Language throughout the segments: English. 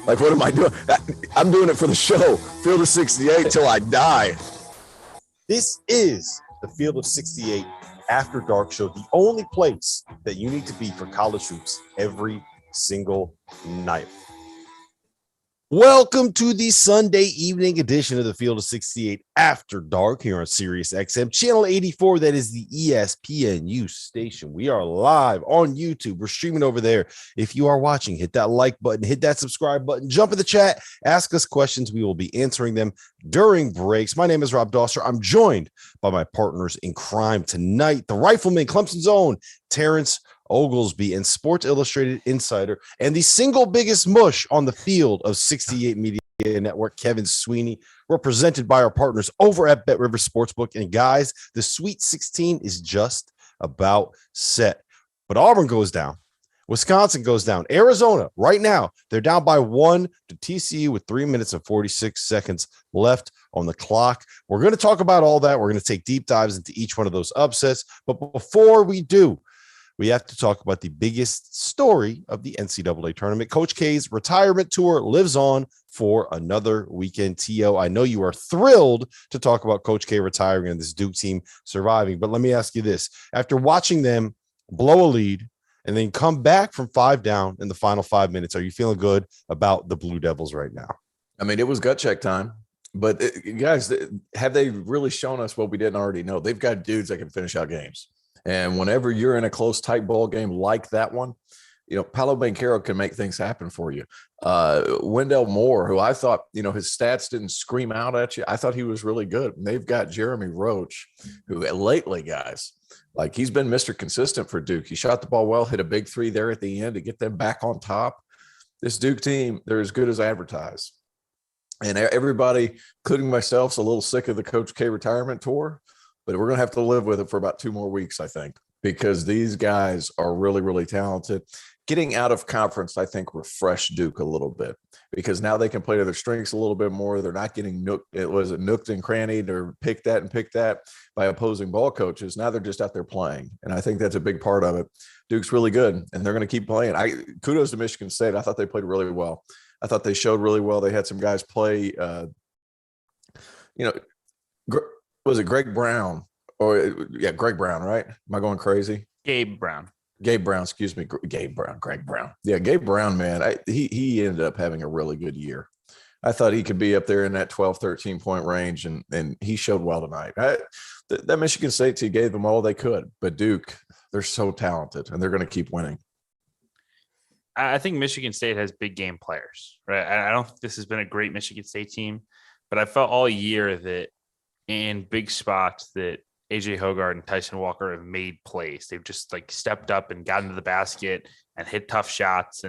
Like, what am I doing? I'm doing it for the show. Field of 68 till I die. This is the Field of 68 After Dark show, the only place that you need to be for college hoops every single night. Welcome to the Sunday evening edition of the Field of 68 After Dark here on Sirius XM channel 84. That is the ESPNU station. We are live on YouTube. We're streaming over there. If you are watching, hit that like button, hit that subscribe button, jump in the chat, ask us questions. We will be answering them during breaks. My name is Rob Dauster. I'm joined by my partners in crime tonight, the Rifleman, Clemson's own Terrence, Oglesby, and Sports Illustrated insider, and the single biggest mush on the Field of 68 Media Network, Kevin Sweeney. We're presented by our partners over at Bet River Sportsbook. And guys, the Sweet 16 is just about set. But Auburn goes down. Wisconsin goes down. Arizona, right now, they're down by 1 to TCU with 3 minutes and 46 seconds left on the clock. We're going to talk about all that. We're going to take deep dives into each one of those upsets. But before we do, we have to talk about the biggest story of the NCAA tournament. Coach K's retirement tour lives on for another weekend. T.O., I know you are thrilled to talk about Coach K retiring and this Duke team surviving. But let me ask you this. After watching them blow a lead and then come back from 5 down in the final 5 minutes, are you feeling good about the Blue Devils right now? I mean, it was gut check time. But, guys, have they really shown us what we didn't already know? They've got dudes that can finish out games. And whenever you're in a close, tight ball game like that one, you know, Paolo Banchero can make things happen for you. Wendell Moore, who I thought, you know, his stats didn't scream out at you. I thought he was really good. And they've got Jeremy Roach, who lately, guys, like he's been Mr. Consistent for Duke. He shot the ball well, hit a big 3 there at the end to get them back on top. This Duke team, they're as good as advertised. And everybody, including myself, is a little sick of the Coach K retirement tour. But we're going to have to live with it for about 2 more weeks, I think, because these guys are really, really talented. Getting out of conference, I think, refreshed Duke a little bit because now they can play to their strengths a little bit more. They're not getting nooked and crannied or pick that by opposing ball coaches. Now they're just out there playing, and I think that's a big part of it. Duke's really good, and they're going to keep playing. Kudos to Michigan State. I thought they played really well. I thought they showed really well. They had some guys play, was it Greg Brown? Greg Brown, right? Am I going crazy? Gabe Brown, excuse me. Greg Brown. Yeah, Gabe Brown, man. He ended up having a really good year. I thought he could be up there in that 12, 13-point range, and he showed well tonight. That Michigan State team gave them all they could, but Duke, they're so talented, and they're going to keep winning. I think Michigan State has big game players, right? I don't think this has been a great Michigan State team, but I felt all year that in big spots that AJ Hoggard and Tyson Walker have made plays. They've just like stepped up and gotten to the basket and hit tough shots.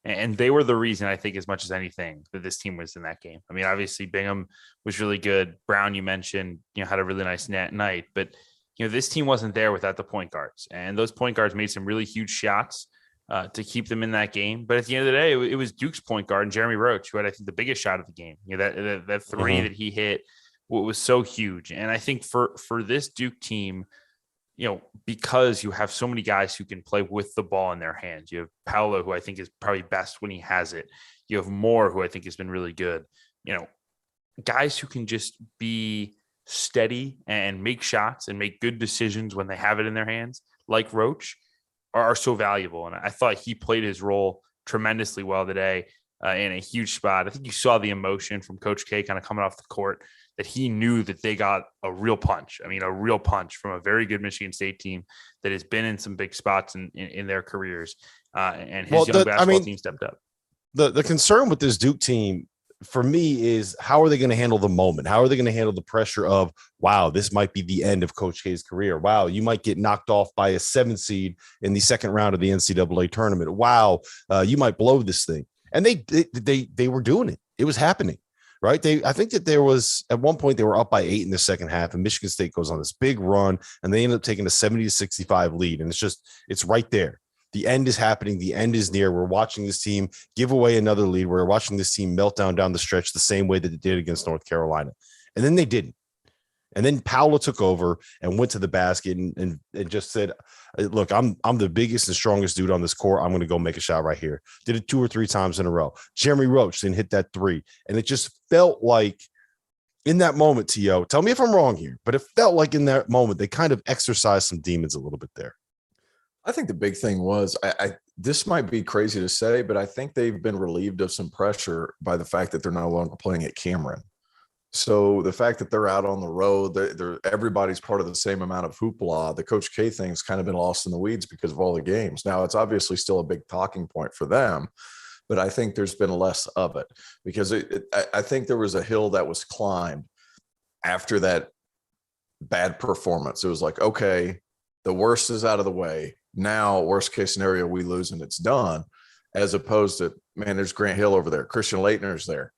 And they were the reason, I think, as much as anything, that this team was in that game. I mean, obviously Bingham was really good. Brown, you mentioned, had a really nice night, but this team wasn't there without the point guards, and those point guards made some really huge shots to keep them in that game. But at the end of the day, it was Duke's point guard and Jeremy Roach who had, I think, the biggest shot of the game. That 3 that he hit, what was so huge. And I think for this Duke team, because you have so many guys who can play with the ball in their hands, you have Paolo, who I think is probably best when he has it. You have Moore, who I think has been really good. Guys who can just be steady and make shots and make good decisions when they have it in their hands, like Roach, are so valuable. And I thought he played his role tremendously well today in a huge spot. I think you saw the emotion from Coach K kind of coming off the court, that he knew that they got a real punch. I mean, a real punch from a very good Michigan State team that has been in some big spots in their careers. And his young basketball team stepped up. The concern with this Duke team, for me, is how are they going to handle the moment? How are they going to handle the pressure of, wow, this might be the end of Coach K's career. Wow, you might get knocked off by a 7 seed in the second round of the NCAA tournament. Wow, you might blow this thing. And they were doing it. It was happening. Right. I think that there was at one point they were up by 8 in the second half, and Michigan State goes on this big run and they end up taking a 70-65 lead. And it's right there. The end is happening. The end is near. We're watching this team give away another lead. We're watching this team melt down the stretch the same way that it did against North Carolina. And then they didn't. And then Paolo took over and went to the basket and just said, look, I'm the biggest and strongest dude on this court. I'm going to go make a shot right here. Did it 2 or 3 times in a row. Jeremy Roach then hit that 3. And it just felt like in that moment, T.O., tell me if I'm wrong here, but it felt like in that moment, they kind of exercised some demons a little bit there. I think the big thing was, this might be crazy to say, but I think they've been relieved of some pressure by the fact that they're no longer playing at Cameron. So the fact that they're out on the road, they're everybody's part of the same amount of hoopla. The Coach K thing's kind of been lost in the weeds because of all the games. Now, it's obviously still a big talking point for them, but I think there's been less of it because I think there was a hill that was climbed after that bad performance. It was like, okay, the worst is out of the way. Now, worst case scenario, we lose and it's done, as opposed to, man, there's Grant Hill over there. Christian Leitner's there.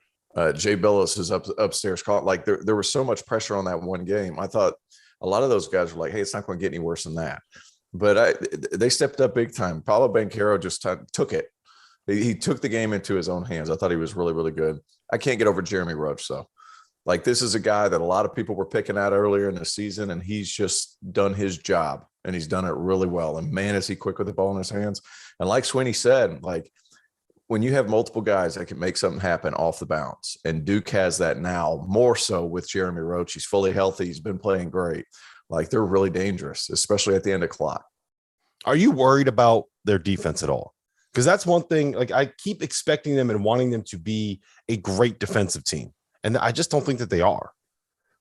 Jay Billis is upstairs. Like there was so much pressure on that one game. I thought a lot of those guys were like, hey, it's not going to get any worse than that. But they stepped up big time. Paulo Banchero just took it. He took the game into his own hands. I thought he was really, really good. I can't get over Jeremy Roach, though. Like, this is a guy that a lot of people were picking at earlier in the season, and he's just done his job, and he's done it really well. And, man, is he quick with the ball in his hands. And like Sweeney said, like, when you have multiple guys that can make something happen off the bounce, and Duke has that now more so with Jeremy Roach. He's fully healthy. He's been playing great. Like, they're really dangerous, especially at the end of clock. Are you worried about their defense at all? Because that's one thing, like, I keep expecting them and wanting them to be a great defensive team. And I just don't think that they are.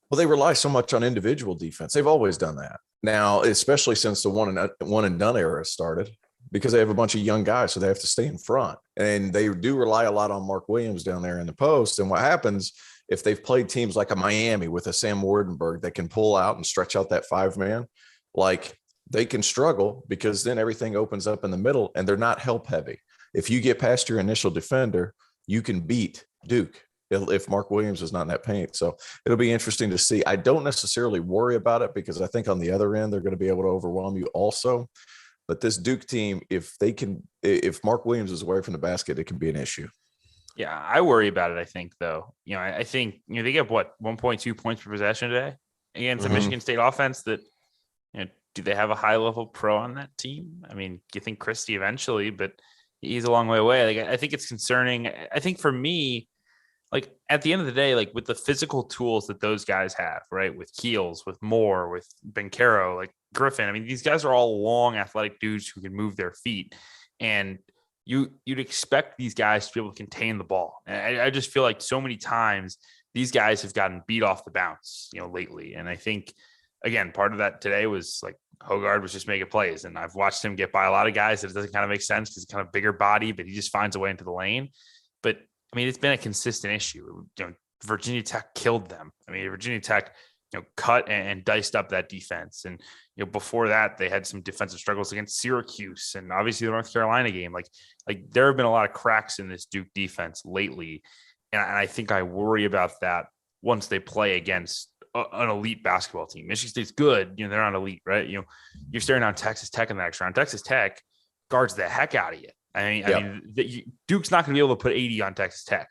Well, they rely so much on individual defense. They've always done that. Now, especially since the one and done era started, because they have a bunch of young guys, so they have to stay in front. And they do rely a lot on Mark Williams down there in the post. And what happens if they've played teams like a Miami with a Sam Wardenberg that can pull out and stretch out that 5-man, like, they can struggle because then everything opens up in the middle and they're not help heavy. If you get past your initial defender, you can beat Duke if Mark Williams is not in that paint. So it'll be interesting to see. I don't necessarily worry about it because I think on the other end, they're going to be able to overwhelm you also. But this Duke team, if Mark Williams is away from the basket, it can be an issue. Yeah, I worry about it, I think, though. I think, they get 1.2 points per possession today against a Michigan State offense that, do they have a high level pro on that team? I mean, you think Christie eventually, but he's a long way away. Like, I think it's concerning. I think for me, like, at the end of the day, like, with the physical tools that those guys have, right? With Keels, with Moore, with Banchero, like Griffin. I mean, these guys are all long, athletic dudes who can move their feet. And you'd expect these guys to be able to contain the ball. And I just feel like so many times these guys have gotten beat off the bounce, lately. And I think, again, part of that today was like Hogard was just making plays. And I've watched him get by a lot of guys that it doesn't kind of make sense because he's kind of bigger body, but he just finds a way into the lane. But I mean, it's been a consistent issue. Virginia Tech killed them. I mean, Virginia Tech, cut and diced up that defense. And, before that, they had some defensive struggles against Syracuse and obviously the North Carolina game. Like there have been a lot of cracks in this Duke defense lately. And I think I worry about that once they play against an elite basketball team. Michigan State's good. They're not elite, right? You're staring down Texas Tech in the next round. Texas Tech guards the heck out of you. I mean, Duke's not going to be able to put 80 on Texas Tech.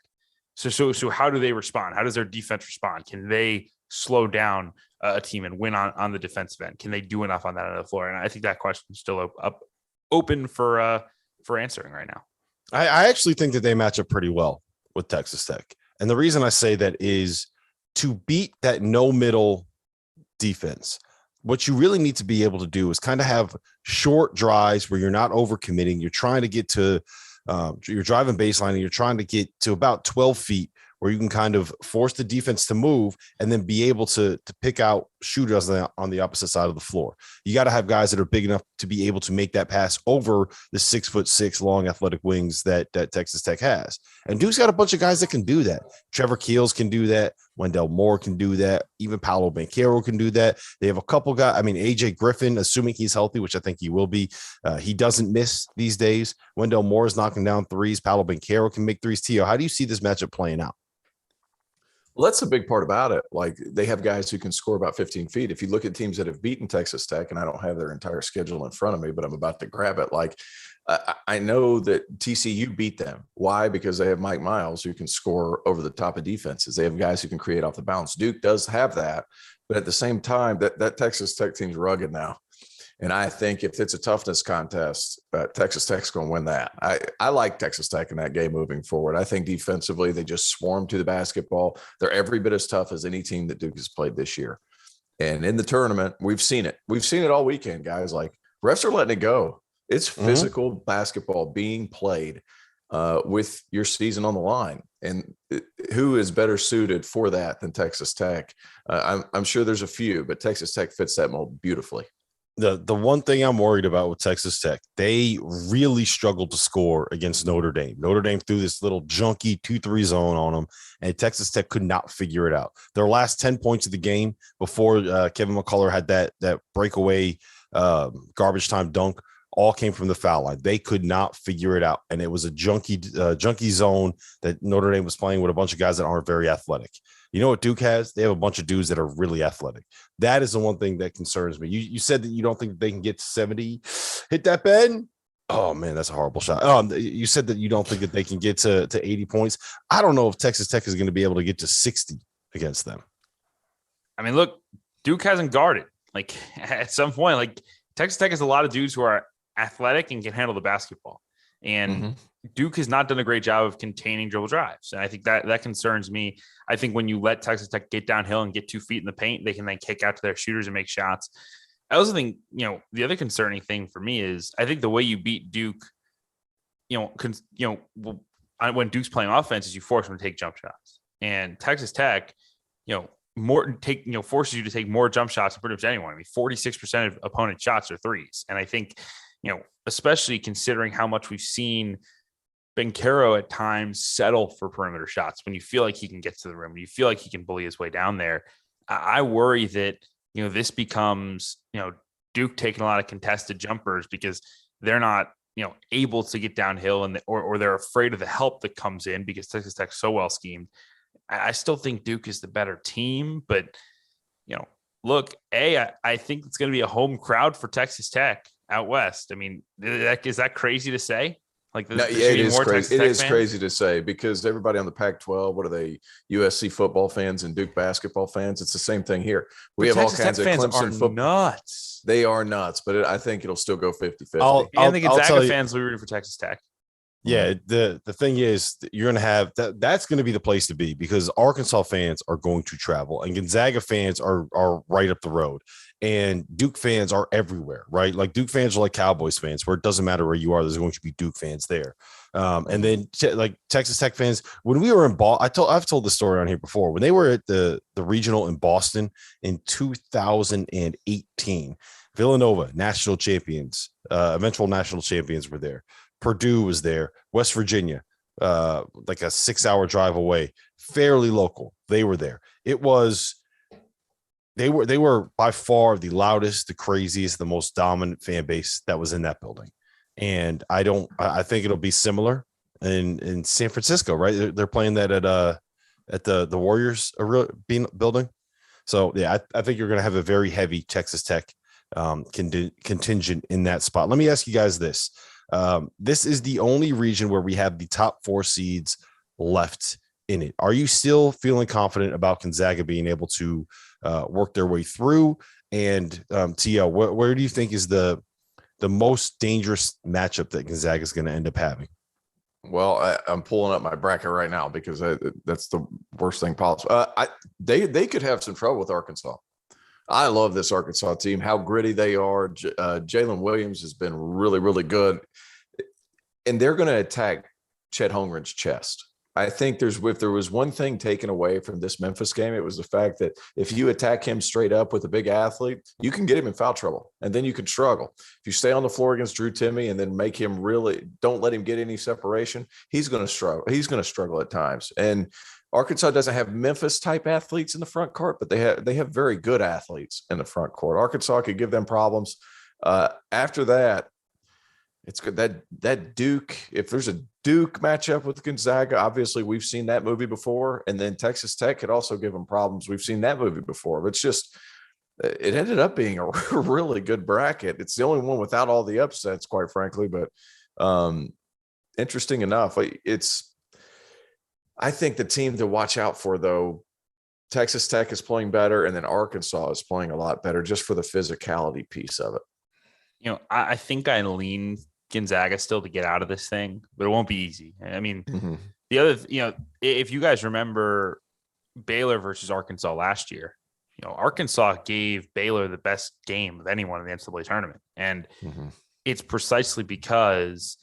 So how do they respond? How does their defense respond? Can they slow down a team and win on the defensive end? Can they do enough on that end of the floor? And I think that question is still open for answering right now. I actually think that they match up pretty well with Texas Tech. And the reason I say that is to beat that no middle defense, what you really need to be able to do is kind of have short drives where you're not overcommitting. You're trying to get to you're driving baseline and you're trying to get to about 12 feet where you can kind of force the defense to move and then be able to pick out shooters on the opposite side of the floor. You got to have guys that are big enough to be able to make that pass over the 6'6" long athletic wings that Texas Tech has. And Duke's got a bunch of guys that can do that. Trevor Keels can do that. Wendell Moore can do that. Even Paulo Banchero can do that. They have a couple guys. I mean, AJ Griffin, assuming he's healthy, which I think he will be, he doesn't miss these days. Wendell Moore is knocking down threes. Paulo Banchero can make threes. Tio, how do you see this matchup playing out? Well, that's a big part about it. Like they have guys who can score about 15 feet. If you look at teams that have beaten Texas Tech, and I don't have their entire schedule in front of me, but I'm about to grab it. Like I know that TCU beat them. Why? Because they have Mike Miles who can score over the top of defenses. They have guys who can create off the bounce. Duke does have that, but at the same time, that Texas Tech team's rugged now. And I think if it's a toughness contest, Texas Tech's going to win that. I like Texas Tech in that game moving forward. I think defensively, they just swarm to the basketball. They're every bit as tough as any team that Duke has played this year. And in the tournament, we've seen it. We've seen it all weekend, guys. Like refs are letting it go. It's physical basketball being played with your season on the line. And who is better suited for that than Texas Tech? I'm sure there's a few, but Texas Tech fits that mold beautifully. The one thing I'm worried about with Texas Tech, they really struggled to score against Notre Dame. Notre Dame threw this little junky 2-3 zone on them, and Texas Tech could not figure it out. Their last 10 points of the game before Kevin McCullough had that breakaway garbage time dunk all came from the foul line. They could not figure it out, and it was a junky zone that Notre Dame was playing with a bunch of guys that aren't very athletic. You know what Duke has? They have a bunch of dudes that are really athletic. That is the one thing that concerns me. You said that you don't think they can get to 70. Hit that, Ben. Oh, man, that's a horrible shot. You said that you don't think that they can get to 80 points. I don't know if Texas Tech is going to be able to get to 60 against them. I mean, look, Duke hasn't guarded. Like at some point, like Texas Tech has a lot of dudes who are athletic and can handle the basketball. And Duke has not done a great job of containing dribble drives. And I think that concerns me. I think when you let Texas Tech get downhill and get 2 feet in the paint, they can then kick out to their shooters and make shots. I also think, the other concerning thing for me is I think the way you beat Duke, when Duke's playing offense is you force them to take jump shots. And Texas Tech, forces you to take more jump shots than pretty much anyone. I mean, 46% of opponent shots are threes. And I think, especially considering how much we've seen Bencaro at times settle for perimeter shots when you feel like he can get to the rim, when you feel like he can bully his way down there. I worry that, this becomes, Duke taking a lot of contested jumpers because they're not, able to get downhill or they're afraid of the help that comes in because Texas Tech's so well schemed. I still think Duke is the better team, but, look, I think it's going to be a home crowd for Texas Tech out west. I mean, is that crazy to say? Like, it is crazy. It is crazy to say because everybody on the Pac-12, what are they? USC football fans and Duke basketball fans. It's the same thing here. We have all kinds of Clemson football. Nuts. They are nuts, but I think it'll still go 50-50. And the Gonzaga fans will be rooting for Texas Tech. Yeah, the thing is you're going to have that's going to be the place to be because Arkansas fans are going to travel and Gonzaga fans are right up the road and Duke fans are everywhere, right? Like Duke fans are like Cowboys fans where it doesn't matter where you are, there's going to be Duke fans there. And then like Texas Tech fans, when we were in Boston, I've told the story on here before, when they were at the regional in Boston in 2018, Villanova, national champions, eventual national champions were there. Purdue was there, West Virginia, like a 6-hour drive away, fairly local. They were there. They were by far the loudest, the craziest, the most dominant fan base that was in that building. And I think it'll be similar in San Francisco, right? They're playing that at the Warriors building. So yeah, I think you're going to have a very heavy Texas Tech contingent in that spot. Let me ask you guys this. This is the only region where we have the top 4 seeds left in it. Are you still feeling confident about Gonzaga being able to work their way through? And TL, where do you think is the most dangerous matchup that Gonzaga is going to end up having? Well, I'm pulling up my bracket right now because that's the worst thing possible. They could have some trouble with Arkansas. I love this Arkansas team, how gritty they are. Jalen Williams has been really, really good. And they're going to attack Chet Holmgren's chest. I think if there was one thing taken away from this Memphis game, it was the fact that if you attack him straight up with a big athlete, you can get him in foul trouble, and then you can struggle. If you stay on the floor against Drew Timme and then make him don't let him get any separation, he's going to struggle. He's going to struggle at times. And Arkansas doesn't have Memphis-type athletes in the front court, but they have very good athletes in the front court. Arkansas could give them problems. After that, It's good that Duke, if there's a Duke matchup with Gonzaga, obviously we've seen that movie before. And then Texas Tech could also give them problems. We've seen that movie before. But it's just, it ended up being a really good bracket. It's the only one without all the upsets, quite frankly. But interesting enough, I think the team to watch out for, though, Texas Tech is playing better, and then Arkansas is playing a lot better just for the physicality piece of it. You know, I think I lean Gonzaga still to get out of this thing, but it won't be easy. I mean, the other, if you guys remember Baylor versus Arkansas last year, Arkansas gave Baylor the best game of anyone in the NCAA tournament. And it's precisely because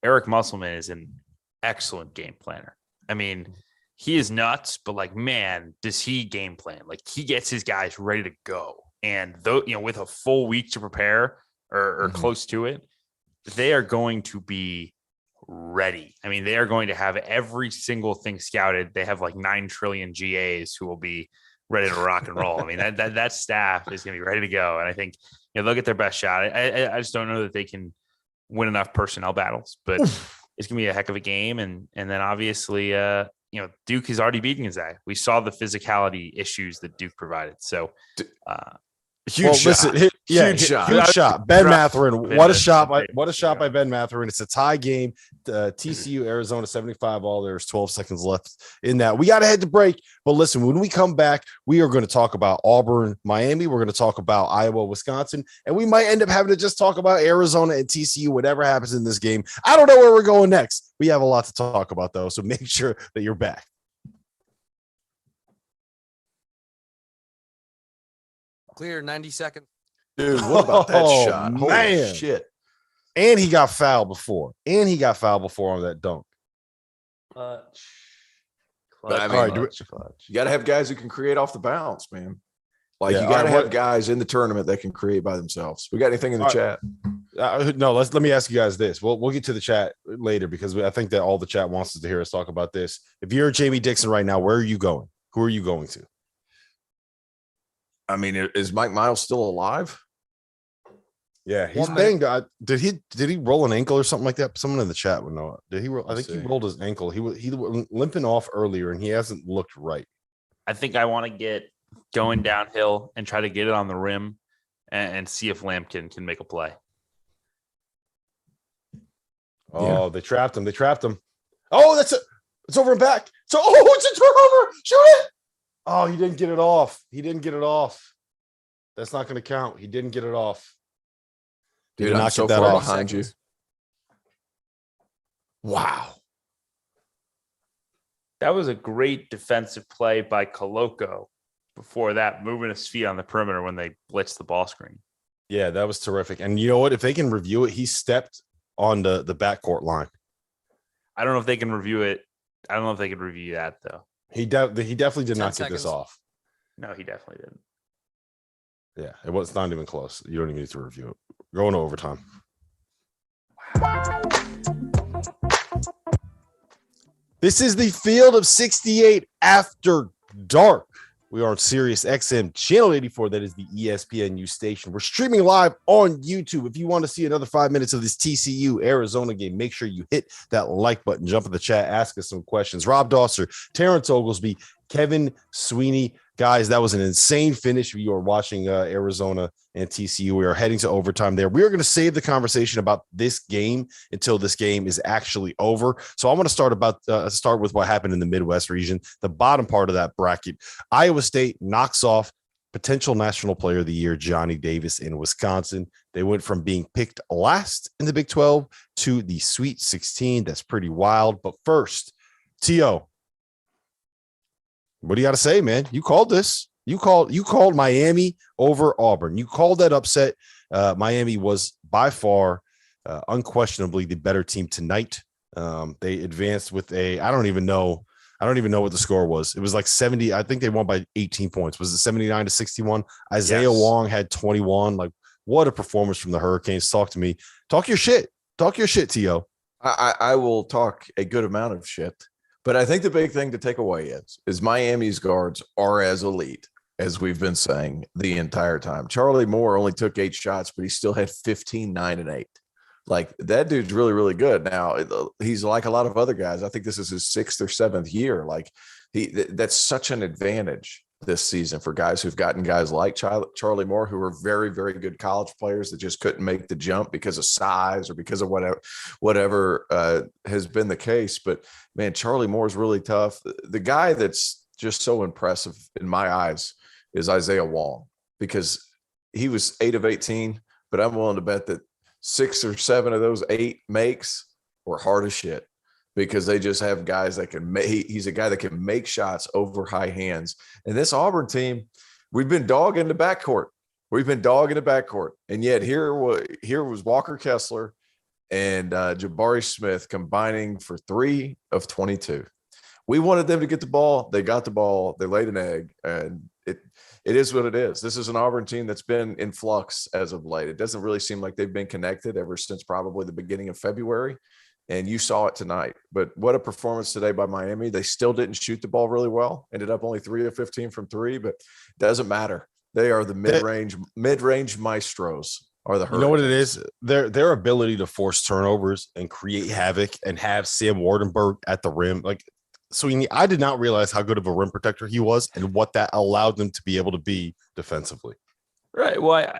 Eric Musselman is an excellent game planner. I mean, he is nuts, but like, man, does he game plan? Like, he gets his guys ready to go. And though, with a full week to prepare or close to it, they are going to be ready. I mean, they are going to have every single thing scouted. They have like 9 trillion GAs who will be ready to rock and roll. I mean, that staff is going to be ready to go. And I think they'll get their best shot. I just don't know that they can win enough personnel battles, but it's going to be a heck of a game. And then obviously, Duke has already beaten Gonzaga. We saw the physicality issues that Duke provided. So, huge shot. Ben Mathurin. What a shot by Ben Mathurin. It's a tie game. TCU, Arizona 75 all. There's 12 seconds left in that. We got to head to break. But listen, when we come back, we are going to talk about Auburn, Miami. We're going to talk about Iowa, Wisconsin. And we might end up having to just talk about Arizona and TCU, whatever happens in this game. I don't know where we're going next. We have a lot to talk about, though. So make sure that you're back. Clear 90 seconds. Dude, what about that shot? Man. Holy shit. And he got fouled before. On that dunk. Clutch. But I mean, you got to have guys who can create off the bounce, man. Like, Yeah, you got to all right, have guys in the tournament that can create by themselves. We got anything in the All chat? No, let me ask you guys this. We'll get to the chat later because I think that all the chat wants us to hear us talk about this. If you're Jamie Dixon right now, where are you going? Who are you going to? I mean, is Mike Miles still alive? Yeah, he's banged. Did he roll an ankle or something like that? Someone in the chat would know. Did he roll? I think he rolled his ankle. He was limping off earlier, and he hasn't looked right. I think I want to get going downhill and try to get it on the rim and see if Lampkin can make a play. Oh, yeah. They trapped him. Oh, it's over and back. So, it's a turnover. Shoot it. Oh, he didn't get it off. That's not going to count. He didn't get it off. Dude, I'm so far behind you. Wow. That was a great defensive play by Coloco before that, moving his feet on the perimeter when they blitzed the ball screen. Yeah, that was terrific. And you know what? If they can review it, he stepped on the backcourt line. I don't know if they can review it. I don't know if they can review that, though. He definitely did not get seconds. this off. No, he definitely didn't. Yeah, it was not even close. You don't even need to review it. Going to overtime. This is the Field of 68 After Dark. We are on Sirius XM Channel 84. That is the ESPNU station. We're streaming live on YouTube. If you want to see another 5 minutes of this TCU Arizona game, make sure you hit that like button, jump in the chat, ask us some questions. Rob Dauster, Terrence Oglesby, Kevin Sweeney. Guys, that was an insane finish. You are watching Arizona and TCU. We are heading to overtime there. We are going to save the conversation about this game until this game is actually over. So I want to start with what happened in the Midwest region, the bottom part of that bracket. Iowa State knocks off potential National Player of the Year Johnny Davis in Wisconsin. They went from being picked last in the Big 12 to the Sweet 16. That's pretty wild. But first, T.O., what do you got to say, man? You called this. You called Miami over Auburn. You called that upset. Miami was by far, unquestionably the better team tonight. They advanced with I don't even know what the score was. It was like 70. I think they won by 18 points. Was it 79-61? Isaiah Wong had 21. Like, what a performance from the Hurricanes. Talk to me. Talk your shit. T.O. I will talk a good amount of shit. But I think the big thing to take away is Miami's guards are as elite as we've been saying the entire time. Charlie Moore only took 8 shots, but he still had 15, 9, and 8. Like that dude's really, really good. Now he's like a lot of other guys. I think this is his 6th or 7th year. Like that's such an advantage this season for guys who've gotten guys like Charlie Moore, who are very, very good college players that just couldn't make the jump because of size or because of whatever has been the case. But man, Charlie Moore is really tough. The guy that's just so impressive in my eyes is Isaiah Wong, because he was 8 of 18, but I'm willing to bet that 6 or 7 of those 8 makes were hard as shit, because they just have guys that can make. He's a guy that can make shots over high hands. And this Auburn team, we've been dogging the backcourt. And yet here was Walker Kessler and Jabari Smith combining for 3 of 22. We wanted them to get the ball. They got the ball. They laid an egg, and it is what it is. This is an Auburn team that's been in flux as of late. It doesn't really seem like they've been connected ever since probably the beginning of February, and you saw it tonight. But what a performance today by Miami. They still didn't shoot the ball really well. Ended up only 3 of 15 from 3, but it doesn't matter. They are the mid-range maestros. Are the Hurricanes. You know what it is? Their ability to force turnovers and create havoc and have Sam Wardenberg at the rim. Like, Sweeney, I did not realize how good of a rim protector he was and what that allowed them to be able to be defensively. Right. Well,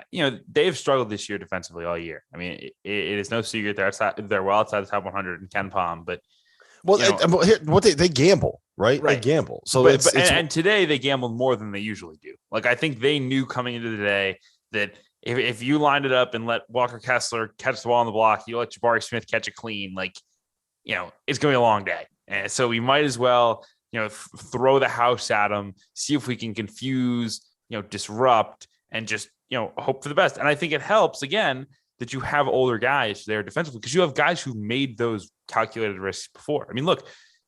they've struggled this year defensively all year. I mean, it is no secret they're well outside the top 100 in Ken Palm, but they gamble, right? They gamble. So and today they gambled more than they usually do. Like, I think they knew coming into the day that if you lined it up and let Walker Kessler catch the ball on the block, you let Jabari Smith catch it clean, it's going to be a long day. And so we might as well, throw the house at them, see if we can confuse, disrupt, and just, hope for the best. And I think it helps, again, that you have older guys there defensively, because you have guys who made those calculated risks before. I mean, look,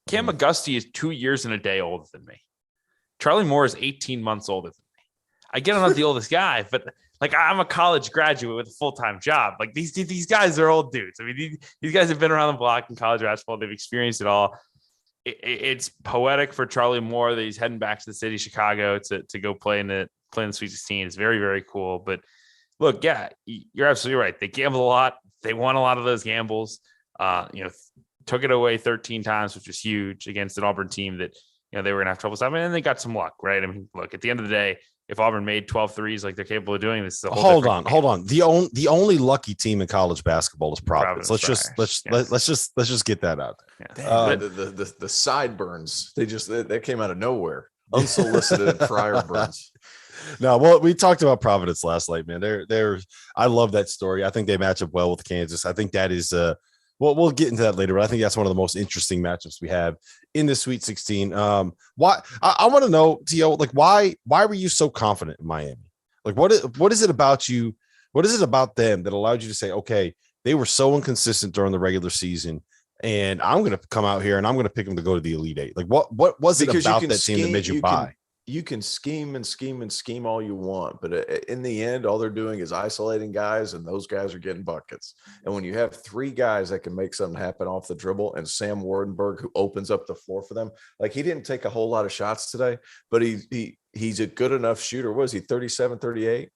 Cam McGusty is 2 years and a day older than me. Charlie Moore is 18 months older than me. I get I'm not the oldest guy, but I'm a college graduate with a full-time job. Like these guys are old dudes. I mean, these guys have been around the block in college basketball. They've experienced it all. It's poetic for Charlie Moore that he's heading back to the city of Chicago to go play in the Sweet 16. It's very, very cool. But look, yeah, you're absolutely right. They gambled a lot. They won a lot of those gambles. Took it away 13 times, which was huge against an Auburn team that they were gonna have trouble stopping. And they got some luck, right? I mean, look, at the end of the day, if Auburn made 12 threes like they're capable of doing, this is a whole hold on. The only lucky team in college basketball is Providence. Let's just get that out there. Yeah. The sideburns, they came out of nowhere. Unsolicited prior burns. No, well, we talked about Providence last night, man. I love that story. I think they match up well with Kansas. I think that is we'll get into that later, but I think that's one of the most interesting matchups we have in the Sweet 16. Why I want to know, T.O., like why were you so confident in Miami? Like what is it about you? What is it about them that allowed you to say, okay, they were so inconsistent during the regular season, and I'm going to come out here and I'm going to pick them to go to the Elite Eight? Like what was it about that team that made you buy? You can scheme and scheme and scheme all you want, but in the end, all they're doing is isolating guys, and those guys are getting buckets. And when you have 3 guys that can make something happen off the dribble, and Sam Wardenberg, who opens up the floor for them, like he didn't take a whole lot of shots today, but he's a good enough shooter. What is he, 37, 38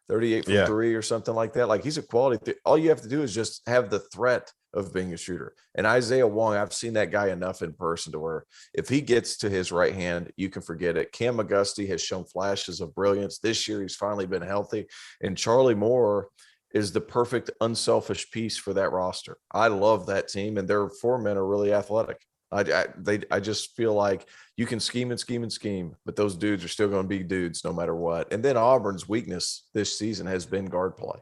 from 3 or something like that? Like he's a quality. All you have to do is just have the threat of being a shooter. And Isaiah Wong, I've seen that guy enough in person to where if he gets to his right hand, you can forget it. Cam McGusty has shown flashes of brilliance. This year, he's finally been healthy. And Charlie Moore is the perfect unselfish piece for that roster. I love that team, and their 4 men are really athletic. I just feel like you can scheme and scheme and scheme, but those dudes are still going to be dudes no matter what. And then Auburn's weakness this season has been guard play.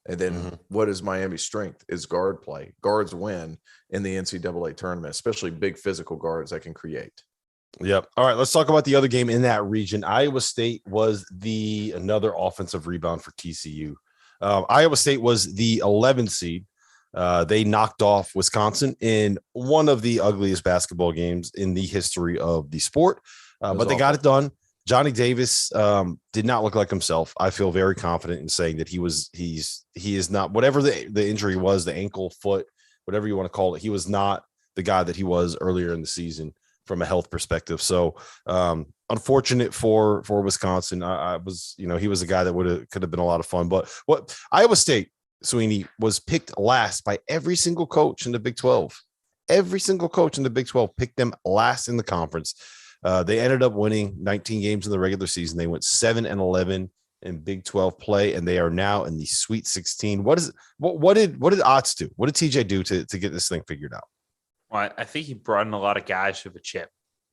And then what is Miami's strength is guard play. Guards win in the NCAA tournament, especially big physical guards that can create. Yep. All right, let's talk about the other game in that region. Iowa State was another offensive rebound for TCU. Iowa State was the 11th seed. They knocked off Wisconsin in one of the ugliest basketball games in the history of the sport, but they got it done. Johnny Davis did not look like himself. I feel very confident in saying that he is not, whatever the injury was, the ankle, foot, whatever you want to call it. He was not the guy that he was earlier in the season from a health perspective. So unfortunate for Wisconsin. I was, he was a guy that could have been a lot of fun. But what Iowa State, Sweeney, was picked last by every single coach in the Big 12. Every single coach in the Big 12 picked them last in the conference. They ended up winning 19 games in the regular season. They went 7-11 in Big 12 play, and they are now in the Sweet 16. What did Otts do? What did TJ do to get this thing figured out? Well, I think he brought in a lot of guys with a chip,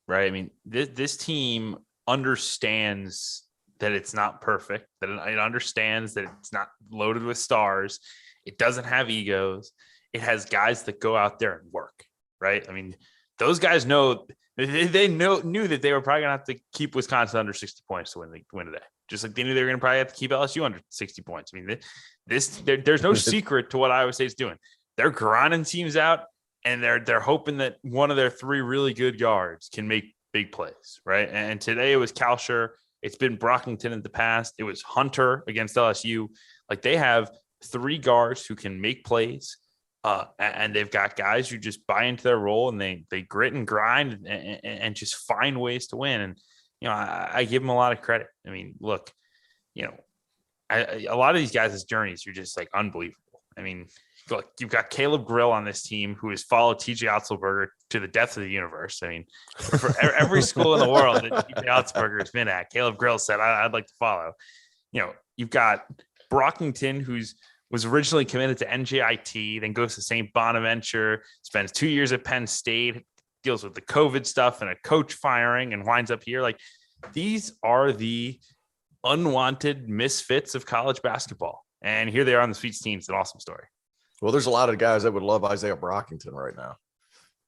right? I mean, this team understands that it's not perfect, that it understands that it's not loaded with stars. It doesn't have egos. It has guys that go out there and work, right? I mean, those guys knew that they were probably gonna have to keep Wisconsin under 60 points to win today. Just like they knew they were gonna probably have to keep LSU under 60 points. I mean, there's no secret to what Iowa State's doing. They're grinding teams out, and they're hoping that one of their three really good guards can make big plays, right? And today it was Kalsher. It's been Brockington in the past. It was Hunter against LSU. Like, they have three guards who can make plays. And they've got guys who just buy into their role, and they grit and grind and just find ways to win. And, I give them a lot of credit. I mean, look, a lot of these guys' journeys are just like unbelievable. I mean, look, you've got Caleb Grill on this team who has followed TJ Otzelberger to the depths of the universe. I mean, for every school in the world that TJ Otzelberger has been at, Caleb Grill said, I'd like to follow. You've got Brockington, was originally committed to NJIT, then goes to St. Bonaventure, spends 2 years at Penn State, deals with the COVID stuff and a coach firing, and winds up here. Like, these are the unwanted misfits of college basketball. And here they are on the Sweet 16. It's an awesome story. Well, there's a lot of guys that would love Isaiah Brockington right now.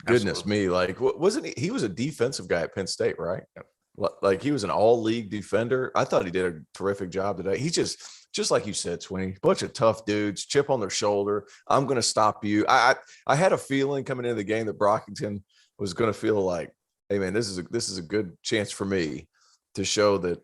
Goodness Absolutely. me. Like, wasn't he was a defensive guy at Penn State, right? Like, he was an all-league defender. I thought he did a terrific job today. He's just like you said, Sweeney, bunch of tough dudes, chip on their shoulder. I'm going to stop you. I had a feeling coming into the game that Brockington was going to feel like, hey man, this is a good chance for me to show that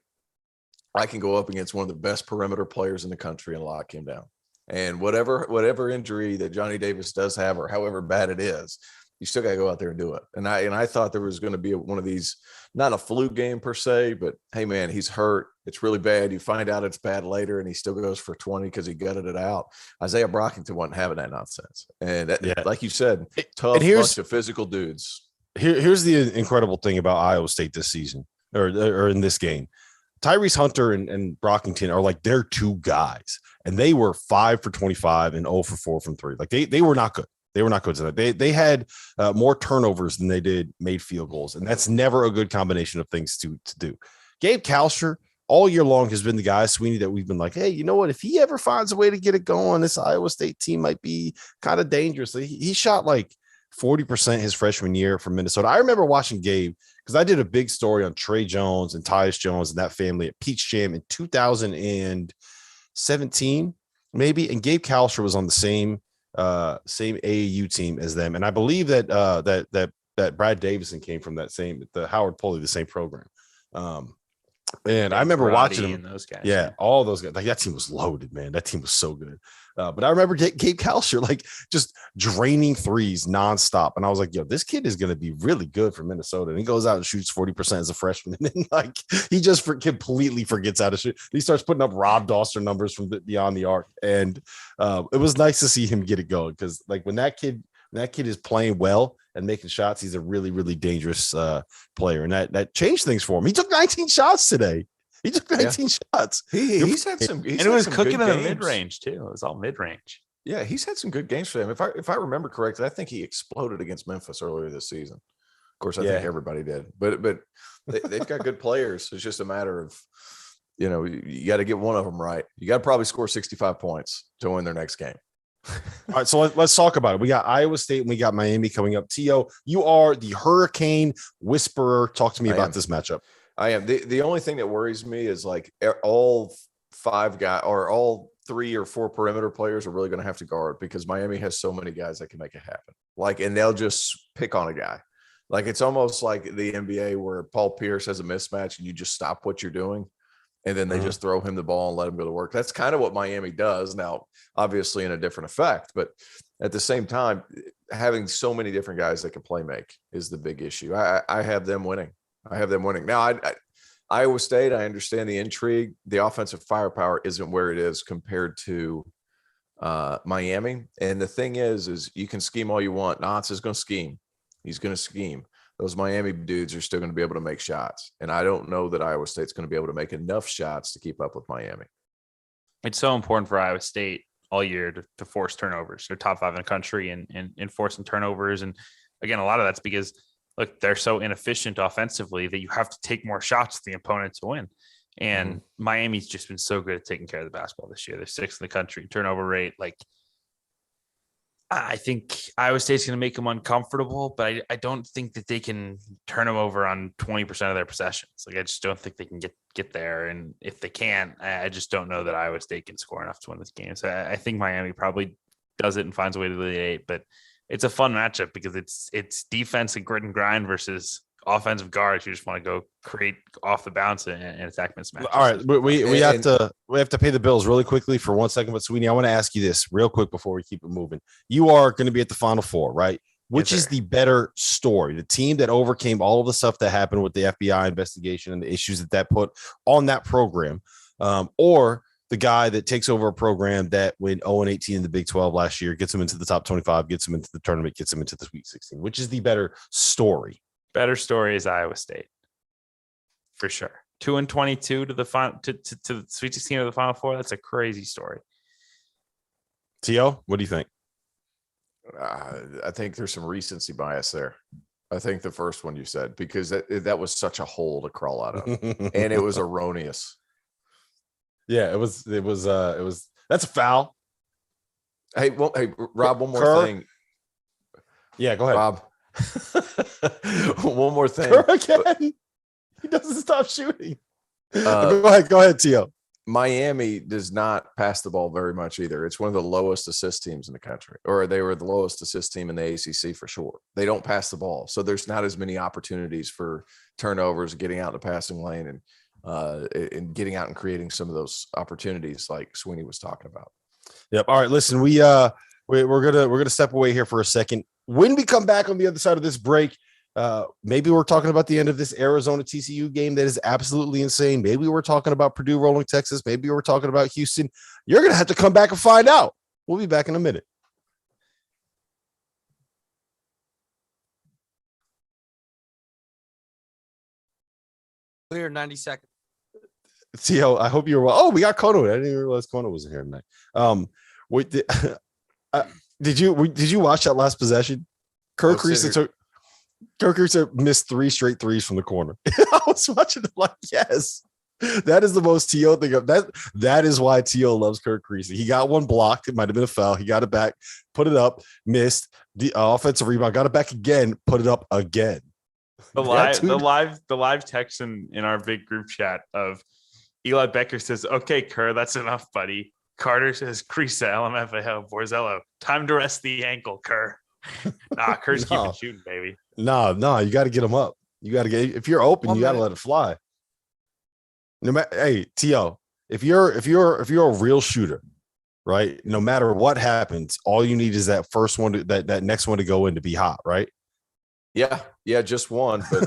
I can go up against one of the best perimeter players in the country and lock him down. And whatever injury that Johnny Davis does have, or however bad it is, you still got to go out there and do it. And I thought there was going to be one of these, not a fluke game per se, but hey man, he's hurt. It's really bad. You find out it's bad later, and he still goes for 20 because he gutted it out. Isaiah Brockington wasn't having that nonsense. And like you said, tough bunch of physical dudes. Here's the incredible thing about Iowa State this season, or in this game. Tyrese Hunter and Brockington are like their two guys, and they were 5 for 25 and 0 for 4 from 3. Like, they were not good. They were not good tonight. They had more turnovers than they did made field goals, and that's never a good combination of things to do. Gabe Kalsher all year long has been the guy, Sweeney, that we've been like, hey, you know what? If he ever finds a way to get it going, this Iowa State team might be kind of dangerous. He shot like 40% his freshman year from Minnesota. I remember watching Gabe because I did a big story on Trey Jones and Tyus Jones and that family at Peach Jam in 2017, maybe. And Gabe Kalsher was on the same AAU team as them. And I believe that Brad Davison came from the Howard Pulley, the same program. And I remember watching them. Those guys. Yeah, all those guys. Like, that team was loaded, man. That team was so good. But I remember Gabe Kalsher like just draining threes nonstop. And I was like, yo, this kid is going to be really good for Minnesota. And he goes out and shoots 40% as a freshman. And then, like, he just completely forgets how to shoot. He starts putting up Rob Dauster numbers from beyond the arc. And it was nice to see him get it going, because like when that kid is playing well and making shots, he's a really, really dangerous player. And that changed things for him. He took 19 shots today. He took 19 shots. He's had some, and it was cooking in the mid-range too. It was all mid-range. Yeah, he's had some good games for them. If I remember correctly, I think he exploded against Memphis earlier this season. Of course, I think everybody did. But they've got good players. It's just a matter of, you got to get one of them right. You got to probably score 65 points to win their next game. All right, so let's talk about it. We got Iowa State and we got Miami coming up. T.O., you are the Hurricane Whisperer. Talk to me about this matchup. I am. The only thing that worries me is like all 5 guys or all 3 or 4 perimeter players are really going to have to guard, because Miami has so many guys that can make it happen. Like, and they'll just pick on a guy. Like, it's almost like the NBA where Paul Pierce has a mismatch and you just stop what you're doing, and then they just throw him the ball and let him go to work. That's kind of what Miami does now, obviously in a different effect. But at the same time, having so many different guys that can play make is the big issue. I have them winning. Now, Iowa State, I understand the intrigue. The offensive firepower isn't where it is compared to Miami. And the thing is you can scheme all you want. Nance is going to scheme. He's going to scheme. Those Miami dudes are still going to be able to make shots. And I don't know that Iowa State's going to be able to make enough shots to keep up with Miami. It's so important for Iowa State all year to force turnovers. They're top 5 in the country in forcing turnovers. And again, a lot of that's because, look, they're so inefficient offensively that you have to take more shots than the opponent to win. And Miami's just been so good at taking care of the basketball this year. They're 6th in the country turnover rate. Like, I think Iowa State's going to make them uncomfortable, but I don't think that they can turn them over on 20% of their possessions. Like, I just don't think they can get there. And if they can, I just don't know that Iowa State can score enough to win this game. So I think Miami probably does it and finds a way to lead 8, but it's a fun matchup because it's defense and grit and grind versus offensive guards. You just want to go create off the bounce and attack mismatches. All right, we have to pay the bills really quickly for 1 second. But Sweeney, I want to ask you this real quick before we keep it moving. You are going to be at the Final Four, right? Which is the better story? The team that overcame all of the stuff that happened with the FBI investigation and the issues that put on that program, or the guy that takes over a program that went 0-18 in the Big 12 last year, gets them into the top 25, gets them into the tournament, gets them into the Sweet 16. Which is the better story? Better story is Iowa State, for sure. 2-22 to the final to the Sweet 16 or the Final Four. That's a crazy story. T.O., what do you think? I think there's some recency bias there. I think the first one you said, because that was such a hole to crawl out of, and it was erroneous. Yeah, it was. That's a foul. Hey, Rob, one more thing. Yeah, go ahead, Rob. One more thing. Again. He doesn't stop shooting. Go ahead, Tio. Miami does not pass the ball very much either. It's one of the lowest assist teams in the country, or they were the lowest assist team in the ACC for sure. They don't pass the ball, so there's not as many opportunities for turnovers, getting out in the passing lane, and getting out and creating some of those opportunities like Sweeney was talking about. Yep. All right. Listen, we're gonna step away here for a second. When we come back on the other side of this break, maybe we're talking about the end of this Arizona TCU game that is absolutely insane. Maybe we're talking about Purdue rolling Texas. Maybe we're talking about Houston. You're going to have to come back and find out. We'll be back in a minute. Clear 90 seconds. Theo, I hope you're well. Oh, we got Kono. I didn't even realize Kono wasn't here tonight. Did you watch that last possession? Kirk Reese missed 3 straight threes from the corner. I was watching them like, yes, that is the most T.O. thing. That is why T.O. loves Kirk Reese. He got one blocked. It might have been a foul. He got it back, put it up, missed the offensive rebound, got it back again, put it up again. The live text in our big group chat of Eli Becker says, "Okay, Kerr, that's enough, buddy." Carter says, "Creasa, LMFAO, Borzello, time to rest the ankle, Kerr." Nah, Kerr's keeping shooting, baby. No, you got to get him up. You got to get, if you're open, you got to let it fly. No matter, hey, T.O., if you're a real shooter, right? No matter what happens, all you need is that first one, that next one to go in to be hot, right? Yeah, just one. But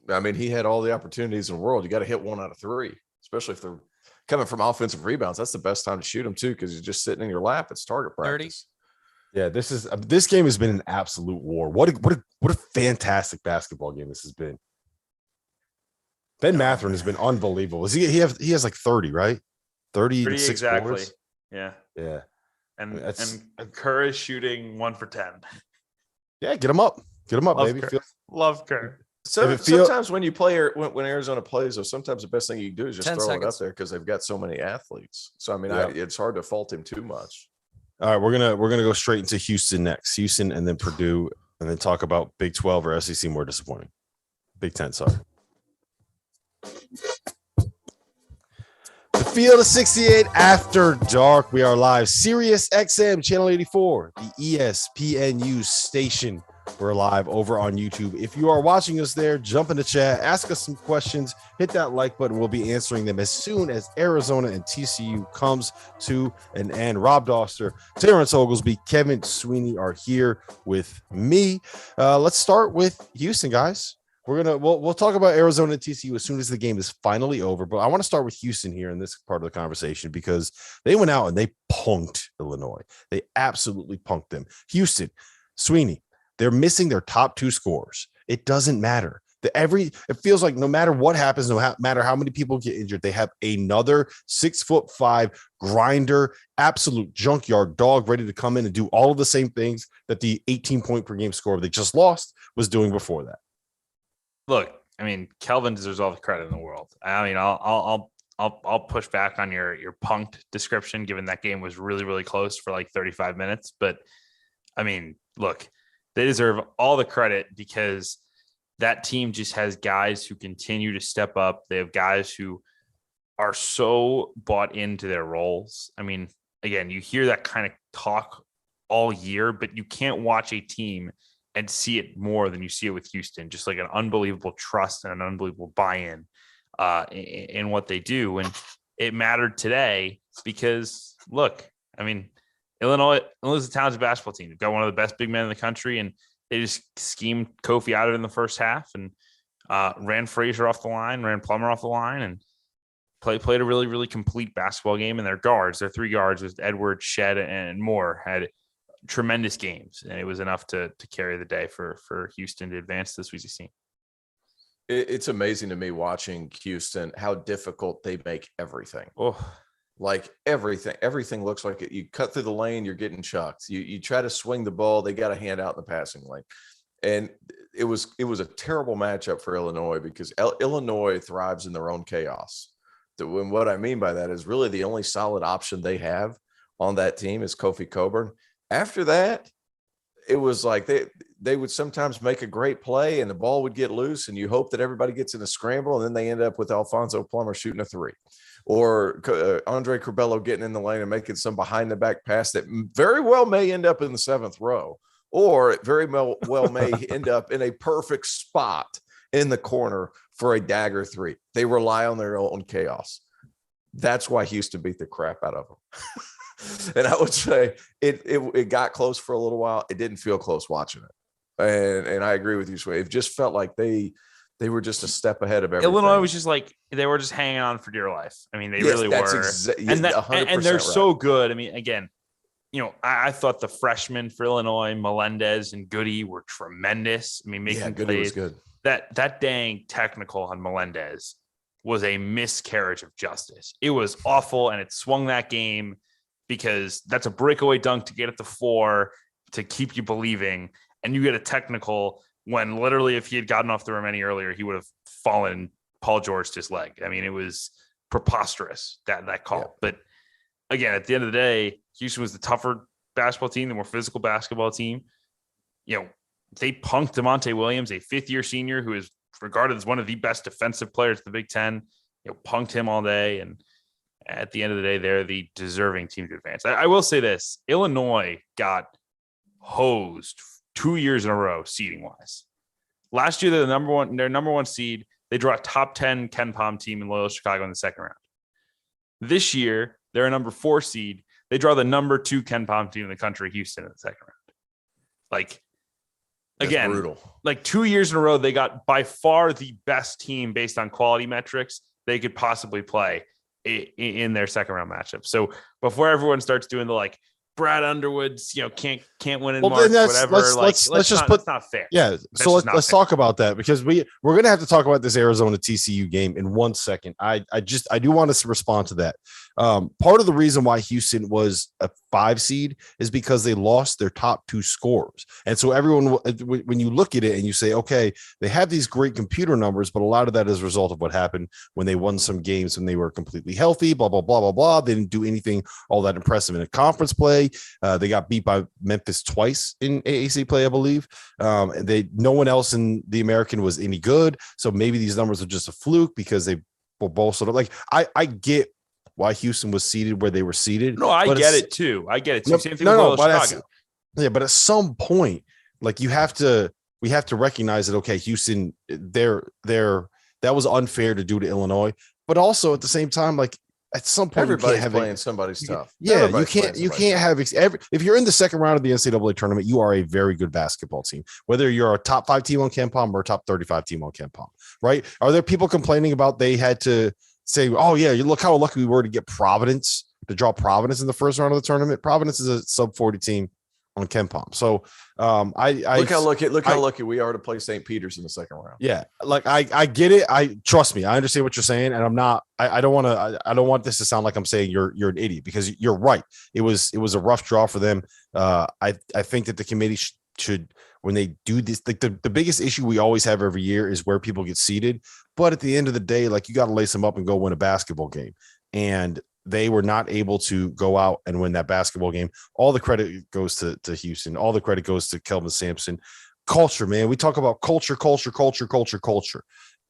I mean, he had all the opportunities in the world. You got to hit 1 out of 3, especially if they're coming from offensive rebounds. That's the best time to shoot them too, because you're just sitting in your lap. It's target practice. 30. Yeah, this game has been an absolute war. What a fantastic basketball game this has been. Ben Mathurin has been unbelievable. He has like 30, right? 30 exactly. Boards? Yeah. And Kerr is shooting 1 for 10. Yeah, get him up. Get him up, Love baby. Kerr. Love Kerr. So sometimes when you play, when Arizona plays, though, sometimes the best thing you can do is just throw it up there because they've got so many athletes. So I mean, it's hard to fault him too much. All right, we're gonna go straight into Houston next. Houston and then Purdue, and then talk about Big 12 or SEC more disappointing. Big 10, sorry. The Field of 68 after dark. We are live. Sirius XM channel 84, the ESPNU station. We're live over on YouTube. If you are watching us there, jump in the chat, ask us some questions, hit that like button. We'll be answering them as soon as Arizona and TCU comes to an end. Rob Dauster, Terrence Oglesby, Kevin Sweeney are here with me. Let's start with Houston, guys. We'll talk about Arizona and TCU as soon as the game is finally over. But I want to start with Houston here in this part of the conversation because they went out and they punked Illinois. They absolutely punked them. Houston, Sweeney, they're missing their top 2 scorers. It doesn't matter. It feels like no matter what happens, no matter how many people get injured, they have another 6'5" grinder, absolute junkyard dog ready to come in and do all of the same things that the 18-point per game score they just lost was doing before that. Look, I mean, Kelvin deserves all the credit in the world. I mean, I'll push back on your punked description, given that game was really, really close for like 35 minutes. But I mean, look, they deserve all the credit because that team just has guys who continue to step up. They have guys who are so bought into their roles. I mean, again, you hear that kind of talk all year, but you can't watch a team and see it more than you see it with Houston. Just like an unbelievable trust and an unbelievable buy-in in what they do. And it mattered today because, look, I mean, Illinois is a talented basketball team. They've got one of the best big men in the country, and they just schemed Kofi out of it in the first half and ran Frazier off the line, ran Plummer off the line, and played a really, really complete basketball game. And their 3 guards with Edwards, Shed, and Moore had tremendous games, and it was enough to carry the day for Houston to advance this Sweet 16. It's amazing to me watching Houston how difficult they make everything. Oh, like everything looks like it. You cut through the lane, you're getting chucked. You try to swing the ball, they got a hand out in the passing lane, and it was a terrible matchup for Illinois because Illinois thrives in their own chaos. And what I mean by that is really the only solid option they have on that team is Kofi Cockburn. After that, it was like they would sometimes make a great play and the ball would get loose and you hope that everybody gets in a scramble and then they end up with Alfonso Plummer shooting a 3 or Andre Curbelo getting in the lane and making some behind the back pass that very well may end up in the 7th row, or it very well may end up in a perfect spot in the corner for a dagger 3. They rely on their own chaos. That's why Houston beat the crap out of them. And I would say it got close for a little while. It didn't feel close watching it. And I agree with you, Sway. It just felt like they were just a step ahead of everything. Illinois was just like they were just hanging on for dear life. I mean, they really were. And they're so good. I mean, again, I thought the freshmen for Illinois, Melendez and Goody, were tremendous. I mean, making Goody plays. was good. That dang technical on Melendez was a miscarriage of justice. It was awful, and it swung that game because that's a breakaway dunk to get at the floor to keep you believing, and you get a technical when literally if he had gotten off the rim any earlier, he would have fallen Paul George to his leg. I mean, it was preposterous, that call. Yeah. But again, at the end of the day, Houston was the tougher basketball team, the more physical basketball team. They punked DeMonte Williams, a 5th-year senior who is regarded as one of the best defensive players in the Big Ten. Punked him all day, and at the end of the day, they're the deserving team to advance. I will say this: Illinois got hosed 2 years in a row seeding wise. Last year, they're their number one seed. They draw a top 10 Ken Pom team in Loyola Chicago in the second round. This year, they're a number 4 seed. They draw the number 2 Ken Pom team in the country, Houston, in the second round. That's brutal. 2 years in a row, they got by far the best team based on quality metrics they could possibly play in their second round matchup. So before everyone starts doing the Brad Underwood's, can't win in March, whatever. Let's just put. That's not fair. Yeah. So let's talk about that because we're going to have to talk about this Arizona TCU game in 1 second. I do want us to respond to that. Part of the reason why Houston was a 5 seed is because they lost their top 2 scorers. And so everyone, when you look at it and you say, okay, they have these great computer numbers, but a lot of that is a result of what happened when they won some games when they were completely healthy, blah, blah, blah, blah, blah. They didn't do anything all that impressive in a conference play. They got beat by Memphis twice in AAC play, I believe. No one else in the American was any good. So maybe these numbers are just a fluke because they were both sort of I get why Houston was seated where they were seated. No, I get it too. Same thing with Chicago. But at some point, we have to recognize that, okay, Houston, that was unfair to do to Illinois, but also at the same time, at some point Everybody's playing somebody tough. Yeah, Everybody's you can't have if you're in the second round of the NCAA tournament, you are a very good basketball team. Whether you're a top 5 team on KenPom or a top 35 team on KenPom, right? Are there people complaining about they had to say, "Oh yeah, you look how lucky we were to get Providence to draw Providence in the first round of the tournament"? Providence is a sub 40 team on KenPom. So look how lucky we are to play St. Peter's in the second round. Yeah, like I get it. I trust me. I understand what you're saying, and I'm not. I don't want to. I don't want this to sound like I'm saying you're an idiot, because you're right. It was a rough draw for them. I think that the committee should, when they do this, like the biggest issue we always have every year is where people get seated. But at the end of the day, like, you got to lace them up and go win a basketball game, and they were not able to go out and win that basketball game. All the credit goes to Houston. All the credit goes to Kelvin Sampson. Culture, man. We talk about culture.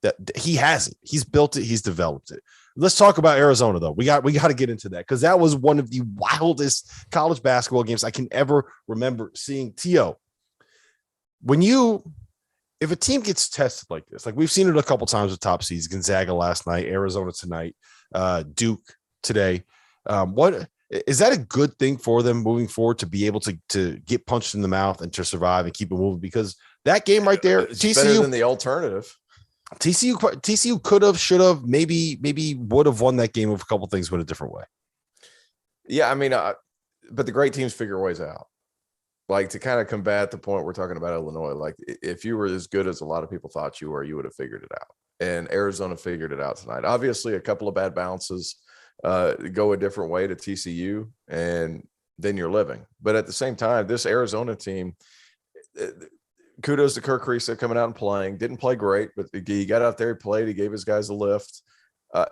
That he has it. He's built it. He's developed it. Let's talk about Arizona, though. We got to get into that, because that was one of the wildest college basketball games I can ever remember seeing. T.O., if a team gets tested like this, like we've seen it a couple times with top seeds, Gonzaga last night, Arizona tonight, Duke today. What is that a good thing for them moving forward, to be able to get punched in the mouth and to survive and keep it moving? Because that game right there, it's better than the alternative. TCU could have, should have, maybe would have won that game if a couple things went a different way. Yeah, I mean, but the great teams figure ways out. Like, to kind of combat the point we're talking about Illinois, like, if you were as good as a lot of people thought you were, you would have figured it out. And Arizona figured it out tonight. Obviously, a couple of bad bounces go a different way to TCU, and then you're living. But at the same time, this Arizona team, kudos to Kirk Kriisa coming out and playing. Didn't play great, but he got out there, he played, he gave his guys a lift.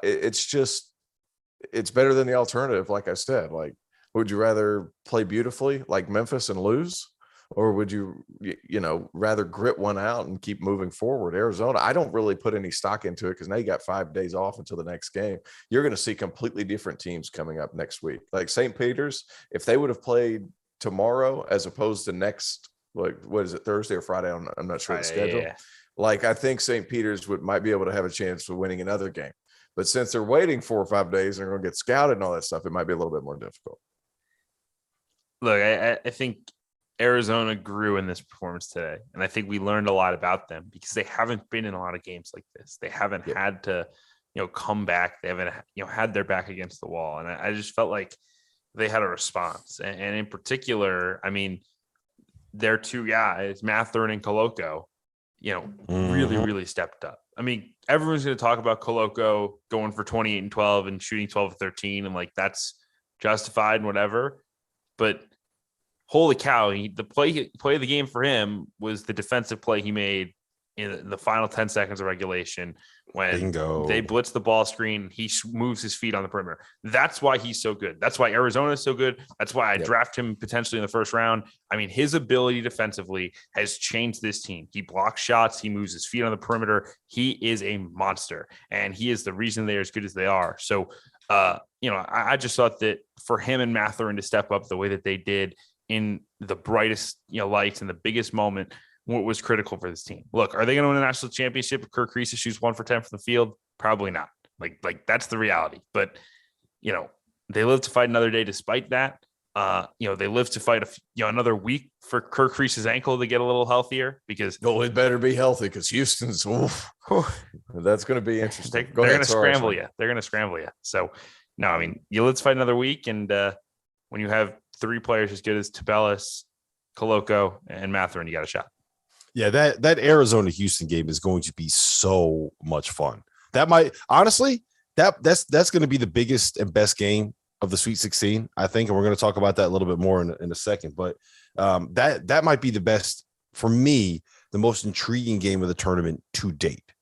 It's better than the alternative. Like I said, like, would you rather play beautifully like Memphis and lose? Or would you rather grit one out and keep moving forward? Arizona, I don't really put any stock into it, because now you got 5 days off until the next game. You're going to see completely different teams coming up next week. Like St. Peter's, if they would have played tomorrow as opposed to next, like, what is it, Thursday or Friday? I'm not sure the schedule. Yeah. Like, I think St. Peter's might be able to have a chance for winning another game. But since they're waiting 4 or 5 days and they're going to get scouted and all that stuff, it might be a little bit more difficult. Look, I think Arizona grew in this performance today, and I think we learned a lot about them, because they haven't been in a lot of games like this. They haven't had to, come back. They haven't, had their back against the wall, and I just felt like they had a response. And in particular, I mean, their 2 guys, Matherin and Koloko, really, really stepped up. I mean, everyone's going to talk about Koloko going for 28 and 12 and shooting 12 of 13, and like, that's justified and whatever. But holy cow, the play of the game for him was the defensive play he made in the final 10 seconds of regulation when they blitz the ball screen. He moves his feet on the perimeter. That's why he's so good. That's why Arizona is so good. That's why I draft him potentially in the first round. I mean, his ability defensively has changed this team. He blocks shots. He moves his feet on the perimeter. He is a monster, and he is the reason they're as good as they are. So, I just thought that for him and Matherin to step up the way that they did in the brightest, lights and the biggest moment, what was critical for this team. Look, are they going to win a national championship if Kirk Kriisa shoots 1 for 10 from the field? Probably not. Like that's the reality. But, they live to fight another day despite that. They live to fight another week for Kirk Kriisa's ankle to get a little healthier, because it better be healthy, because Houston's that's going to be interesting. They're going to scramble you. They're going to scramble you. So, no, I mean, you live to fight another week, and when you have 3 players as good as Tabellis, Koloko, and Matherin, you got a shot. Yeah, that Arizona Houston game is going to be so much fun. That might, honestly, that's going to be the biggest and best game of the Sweet 16, I think, and we're going to talk about that a little bit more in a second. But that might be the best, for me, the most intriguing game of the tournament to date.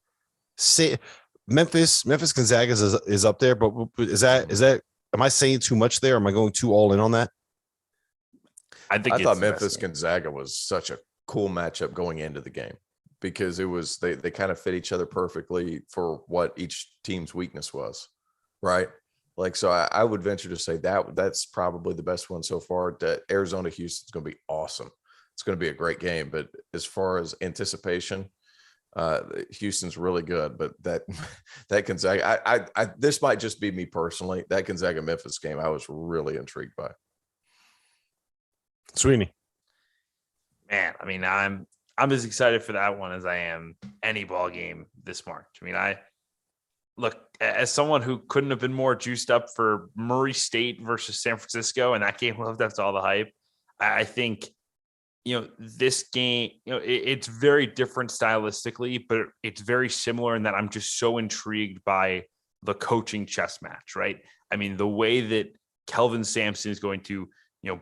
Memphis Gonzaga is up there, but is that am I saying too much there? Am I going too all in on that? I thought Memphis Gonzaga was such a cool matchup going into the game, because it was they kind of fit each other perfectly for what each team's weakness was, right? Like, so I would venture to say that's probably the best one so far. That Arizona Houston's going to be awesome. It's going to be a great game. But as far as anticipation, Houston's really good, but that Gonzaga, this might just be me personally. That Gonzaga Memphis game, I was really intrigued by. Sweeney. Man, I mean, I'm as excited for that one as I am any ball game this March. I mean, I look as someone who couldn't have been more juiced up for Murray State versus San Francisco, and that game lived up to all the hype. I think, this game, it's very different stylistically, but it's very similar in that I'm just so intrigued by the coaching chess match, right? I mean, the way that Kelvin Sampson is going to,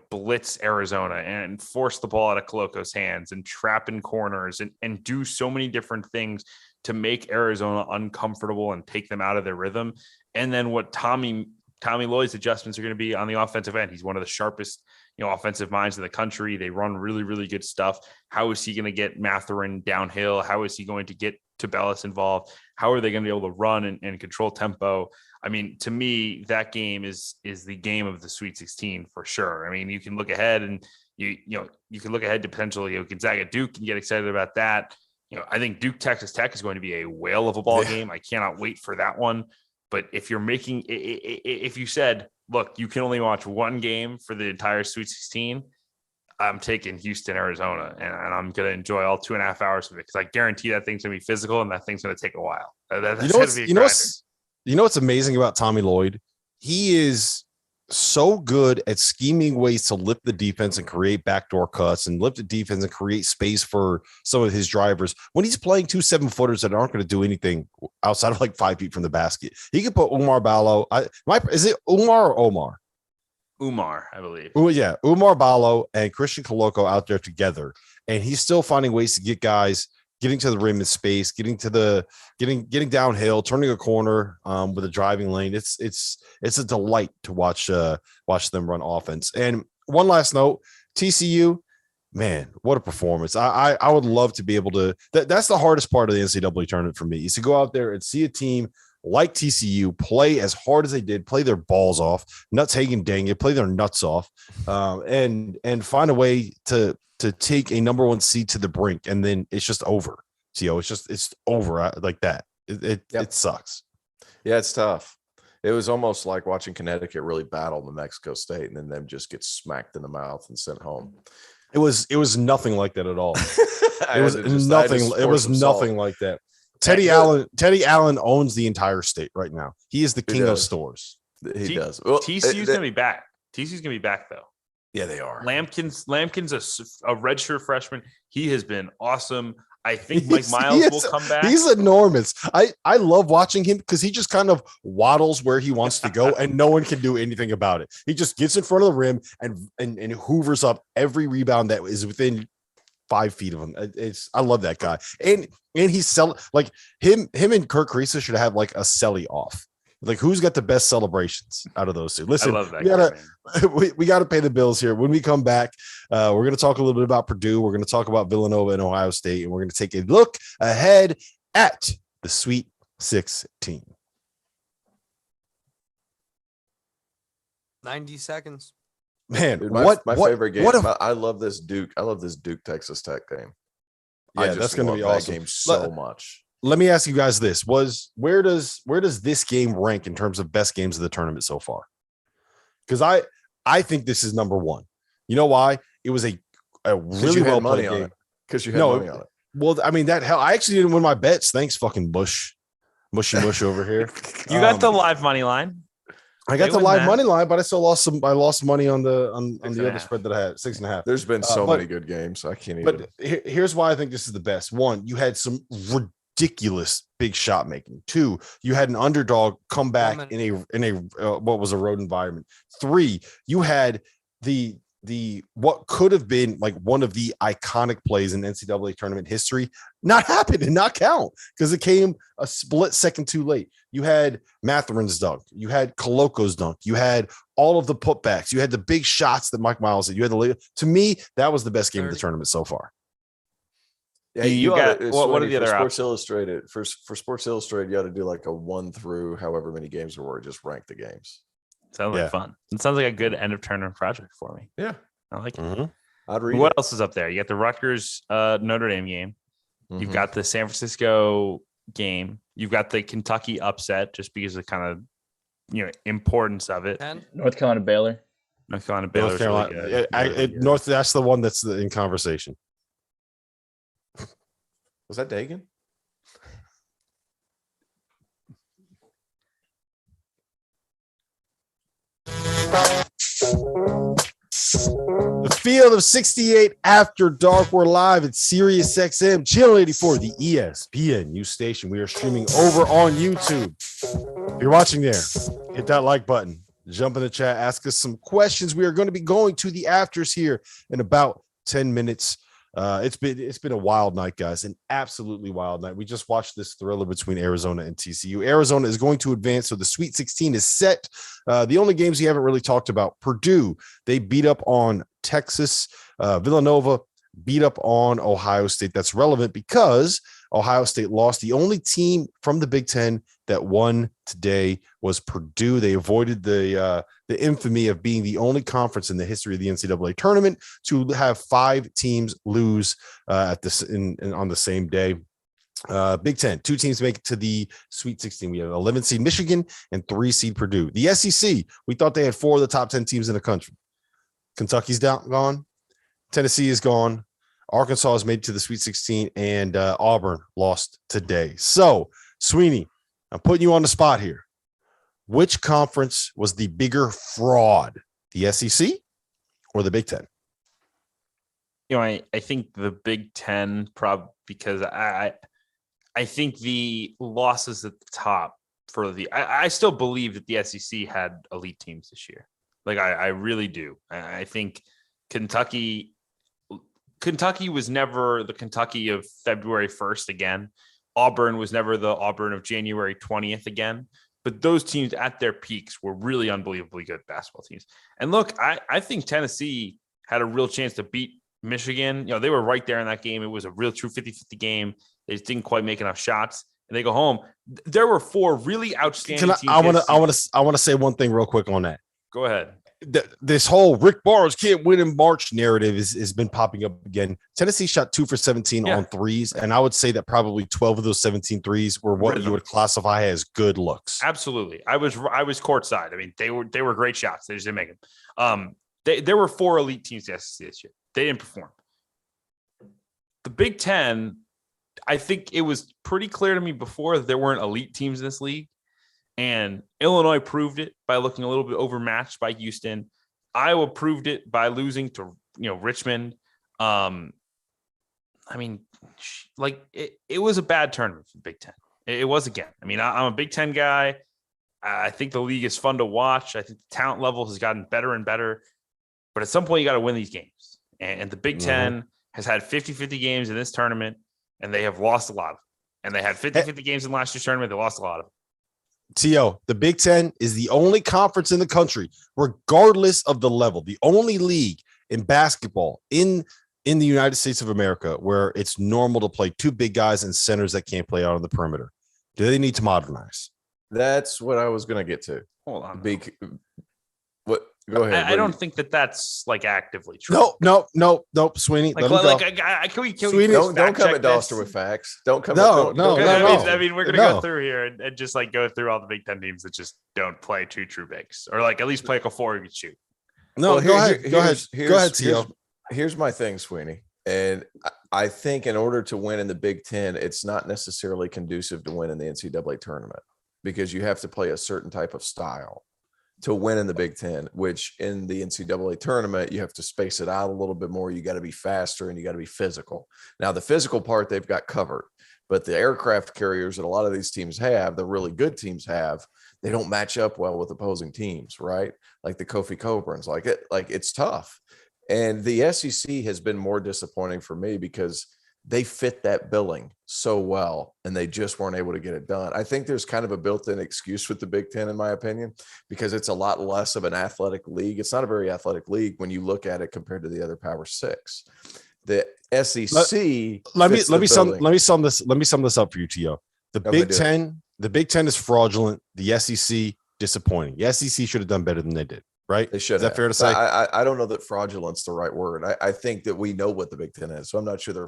blitz Arizona and force the ball out of Coloco's hands and trap in corners and do so many different things to make Arizona uncomfortable and take them out of their rhythm. And then what Tommy Lloyd's adjustments are going to be on the offensive end. He's one of the sharpest, offensive minds in the country. They run really, really good stuff. How is he going to get Mathurin downhill? How is he going to get Tabellis involved? How are they going to be able to run and control tempo? I mean, to me, that game is the game of the Sweet 16 for sure. I mean, you can look ahead and you can look ahead to potentially Gonzaga Duke and get excited about that. I think Duke Texas Tech is going to be a whale of a ball game. I cannot wait for that one. But if you said, look, you can only watch one game for the entire Sweet 16, I'm taking Houston, Arizona, and I'm going to enjoy all 2.5 hours of it because I guarantee that thing's going to be physical and that thing's going to take a while. What's amazing about Tommy Lloyd? He is so good at scheming ways to lift the defense and create backdoor cuts and lift the defense and create space for some of his drivers. When he's playing 2 7-footers that aren't going to do anything outside of like 5 feet from the basket, he could put Umar Ballo. Is it Umar or Omar? Umar, I believe. Oh yeah, Umar Ballo and Christian Coloco out there together, and he's still finding ways to get guys getting to the rim in space, getting downhill, turning a corner with a driving lane. It's a delight to watch them run offense. And one last note, TCU, man, what a performance. I would love to be able to, that's the hardest part of the NCAA tournament for me, is to go out there and see a team like TCU play as hard as they did, play their balls off, nuts hanging dang it, play their nuts off, and find a way to take a number 1 seed to the brink, and then it's just over. So, it's over like that. It sucks. Yeah, it's tough. It was almost like watching Connecticut really battle New Mexico State and then them just get smacked in the mouth and sent home. It was nothing like that at all. It was nothing like that. Teddy Allen owns the entire state right now. He is the king of stores. He does. Well, TCU's going to be back. TCU's going to be back though. Yeah, they are. Lampkin's a redshirt freshman. He has been awesome. I think Mike Miles will come back. He's enormous. I love watching him because he just kind of waddles where he wants to go, and no one can do anything about it. He just gets in front of the rim and hoovers up every rebound that is within 5 feet of him. I love that guy. And he's like him and Kirk Risa should have like a selly off. Like, who's got the best celebrations out of those two? Listen, I love that we gotta pay the bills here. When we come back, we're gonna talk a little bit about Purdue. We're gonna talk about Villanova and Ohio State, and we're gonna take a look ahead at the Sweet 16. 90 seconds. Man, dude, my favorite game. I love this Duke. I love this Duke Texas Tech game. Yeah, that's gonna be awesome. That game so much. Let me ask you guys this: where does this game rank in terms of best games of the tournament so far? Because I think this is number 1. You know why? It was a really well played game. Because you had money on it. Well, I mean, I actually didn't win my bets. Thanks, fucking mushy mush over here. You got the live money line. I got the live money line, but I still lost some. I lost money on the other spread that I had, 6.5. There's been so many good games. I can't even. But here's why I think this is the best. 1, you had some ridiculous big shot making. 2, you had an underdog come back in a what was a road environment. 3, you had the what could have been like one of the iconic plays in NCAA tournament history not happen and not count because it came a split second too late. You had Mathurin's dunk, you had Coloco's dunk, you had all of the putbacks, you had the big shots that Mike Miles did. You had to me, that was the best game of the tournament so far. Yeah, you got what are the other Sports Illustrated? For Sports Illustrated, you got to do like a 1 through however many games there were. Just rank the games. Sounds like fun. It sounds like a good end of tournament project for me. Yeah, I like it. I'd read. What else is up there? You got the Rutgers Notre Dame game. You've got the San Francisco game. You've got the Kentucky upset just because of kind of, importance of it. And North Carolina Baylor. North Carolina Baylor. North Carolina. North. That's the one that's in conversation. Was that Dagan? The field of 68 after dark. We're live at Sirius XM, Channel 84, the ESPN news station. We are streaming over on YouTube. If you're watching there, hit that like button. Jump in the chat. Ask us some questions. We are going to be going to the afters here in about 10 minutes. It's been a wild night, guys, an absolutely wild night. We just watched this thriller between Arizona and TCU. Arizona is going to advance, so the Sweet 16 is set. The only games we haven't really talked about: Purdue, they beat up on Texas. Villanova beat up on Ohio State. That's relevant because Ohio State lost. The only team from the Big Ten that won today was Purdue. They avoided the infamy of being the only conference in the history of the NCAA tournament to have 5 teams lose on the same day. Big Ten, 2 teams make it to the Sweet 16. We have 11 seed Michigan and 3 seed Purdue. The SEC, we thought they had 4 of the top 10 teams in the country. Kentucky's gone. Tennessee is gone. Arkansas has made it to the Sweet 16, and Auburn lost today. So, Sweeney, I'm putting you on the spot here. Which conference was the bigger fraud, the SEC or the Big Ten? I think the Big Ten because I think the losses at the top I still believe that the SEC had elite teams this year. Like I really do. I think Kentucky was never the Kentucky of February 1st again. Auburn was never the Auburn of January 20th again. But those teams at their peaks were really unbelievably good basketball teams. And look, I think Tennessee had a real chance to beat Michigan. They were right there in that game. It was a real true 50-50 game. They just didn't quite make enough shots, and they go home. There were 4 really outstanding teams. I want to say one thing real quick on that. Go ahead. This whole Rick Barnes can't win in March narrative has been popping up again. Tennessee shot 2 for 17 on threes, and I would say that probably 12 of those 17 threes were what you would classify as good looks. Absolutely. I was courtside. I mean, they were great shots. They just didn't make them. There were 4 elite teams in the SEC this year. They didn't perform. The Big Ten, I think it was pretty clear to me before that there weren't elite teams in this league. And Illinois proved it by looking a little bit overmatched by Houston. Iowa proved it by losing to Richmond. I mean, it was a bad tournament for the Big Ten. It was again. I mean, I'm a Big Ten guy. I think the league is fun to watch. I think the talent level has gotten better and better. But at some point, you got to win these games. And the Big Ten has had 50-50 games in this tournament, and they have lost a lot of them. And they had 50-50 games in last year's tournament. They lost a lot of them. T.O., the Big Ten is the only conference in the country, regardless of the level, the only league in basketball in the United States of America where it's normal to play 2 big guys and centers that can't play out on the perimeter. Do they need to modernize? That's what I was going to get to. Hold on. What? Go ahead. I don't think that's actively true. No, Sweeney. Can we Sweeney, don't come at Dauster with facts. Don't come. No. I mean, we're gonna go through here and just go through all the Big Ten teams that just don't play 2 true bigs, or at least play a 4 who can shoot. No, go ahead, T.O. Here's my thing, Sweeney, and I think in order to win in the Big Ten, it's not necessarily conducive to win in the NCAA tournament because you have to play a certain type of style to win in the Big Ten, which in the NCAA tournament, you have to space it out a little bit more. You got to be faster and you got to be physical. Now, the physical part they've got covered, but the aircraft carriers that a lot of these teams have, the really good teams have, they don't match up well with opposing teams, right? Like the Kofi Cobrans, it's tough. And the SEC has been more disappointing for me because they fit that billing so well and they just weren't able to get it done. I think there's kind of a built-in excuse with the Big Ten, in my opinion, because it's a lot less of an athletic league. It's not a very athletic league when you look at it compared to the other Power 6. The SEC. Let me sum this up for you, T.O. The Big Ten is fraudulent. The SEC disappointing. The SEC should have done better than they did. right? They should. Is that fair to say? I don't know that fraudulent's the right word. I think that we know what the Big Ten is, so I'm not sure they're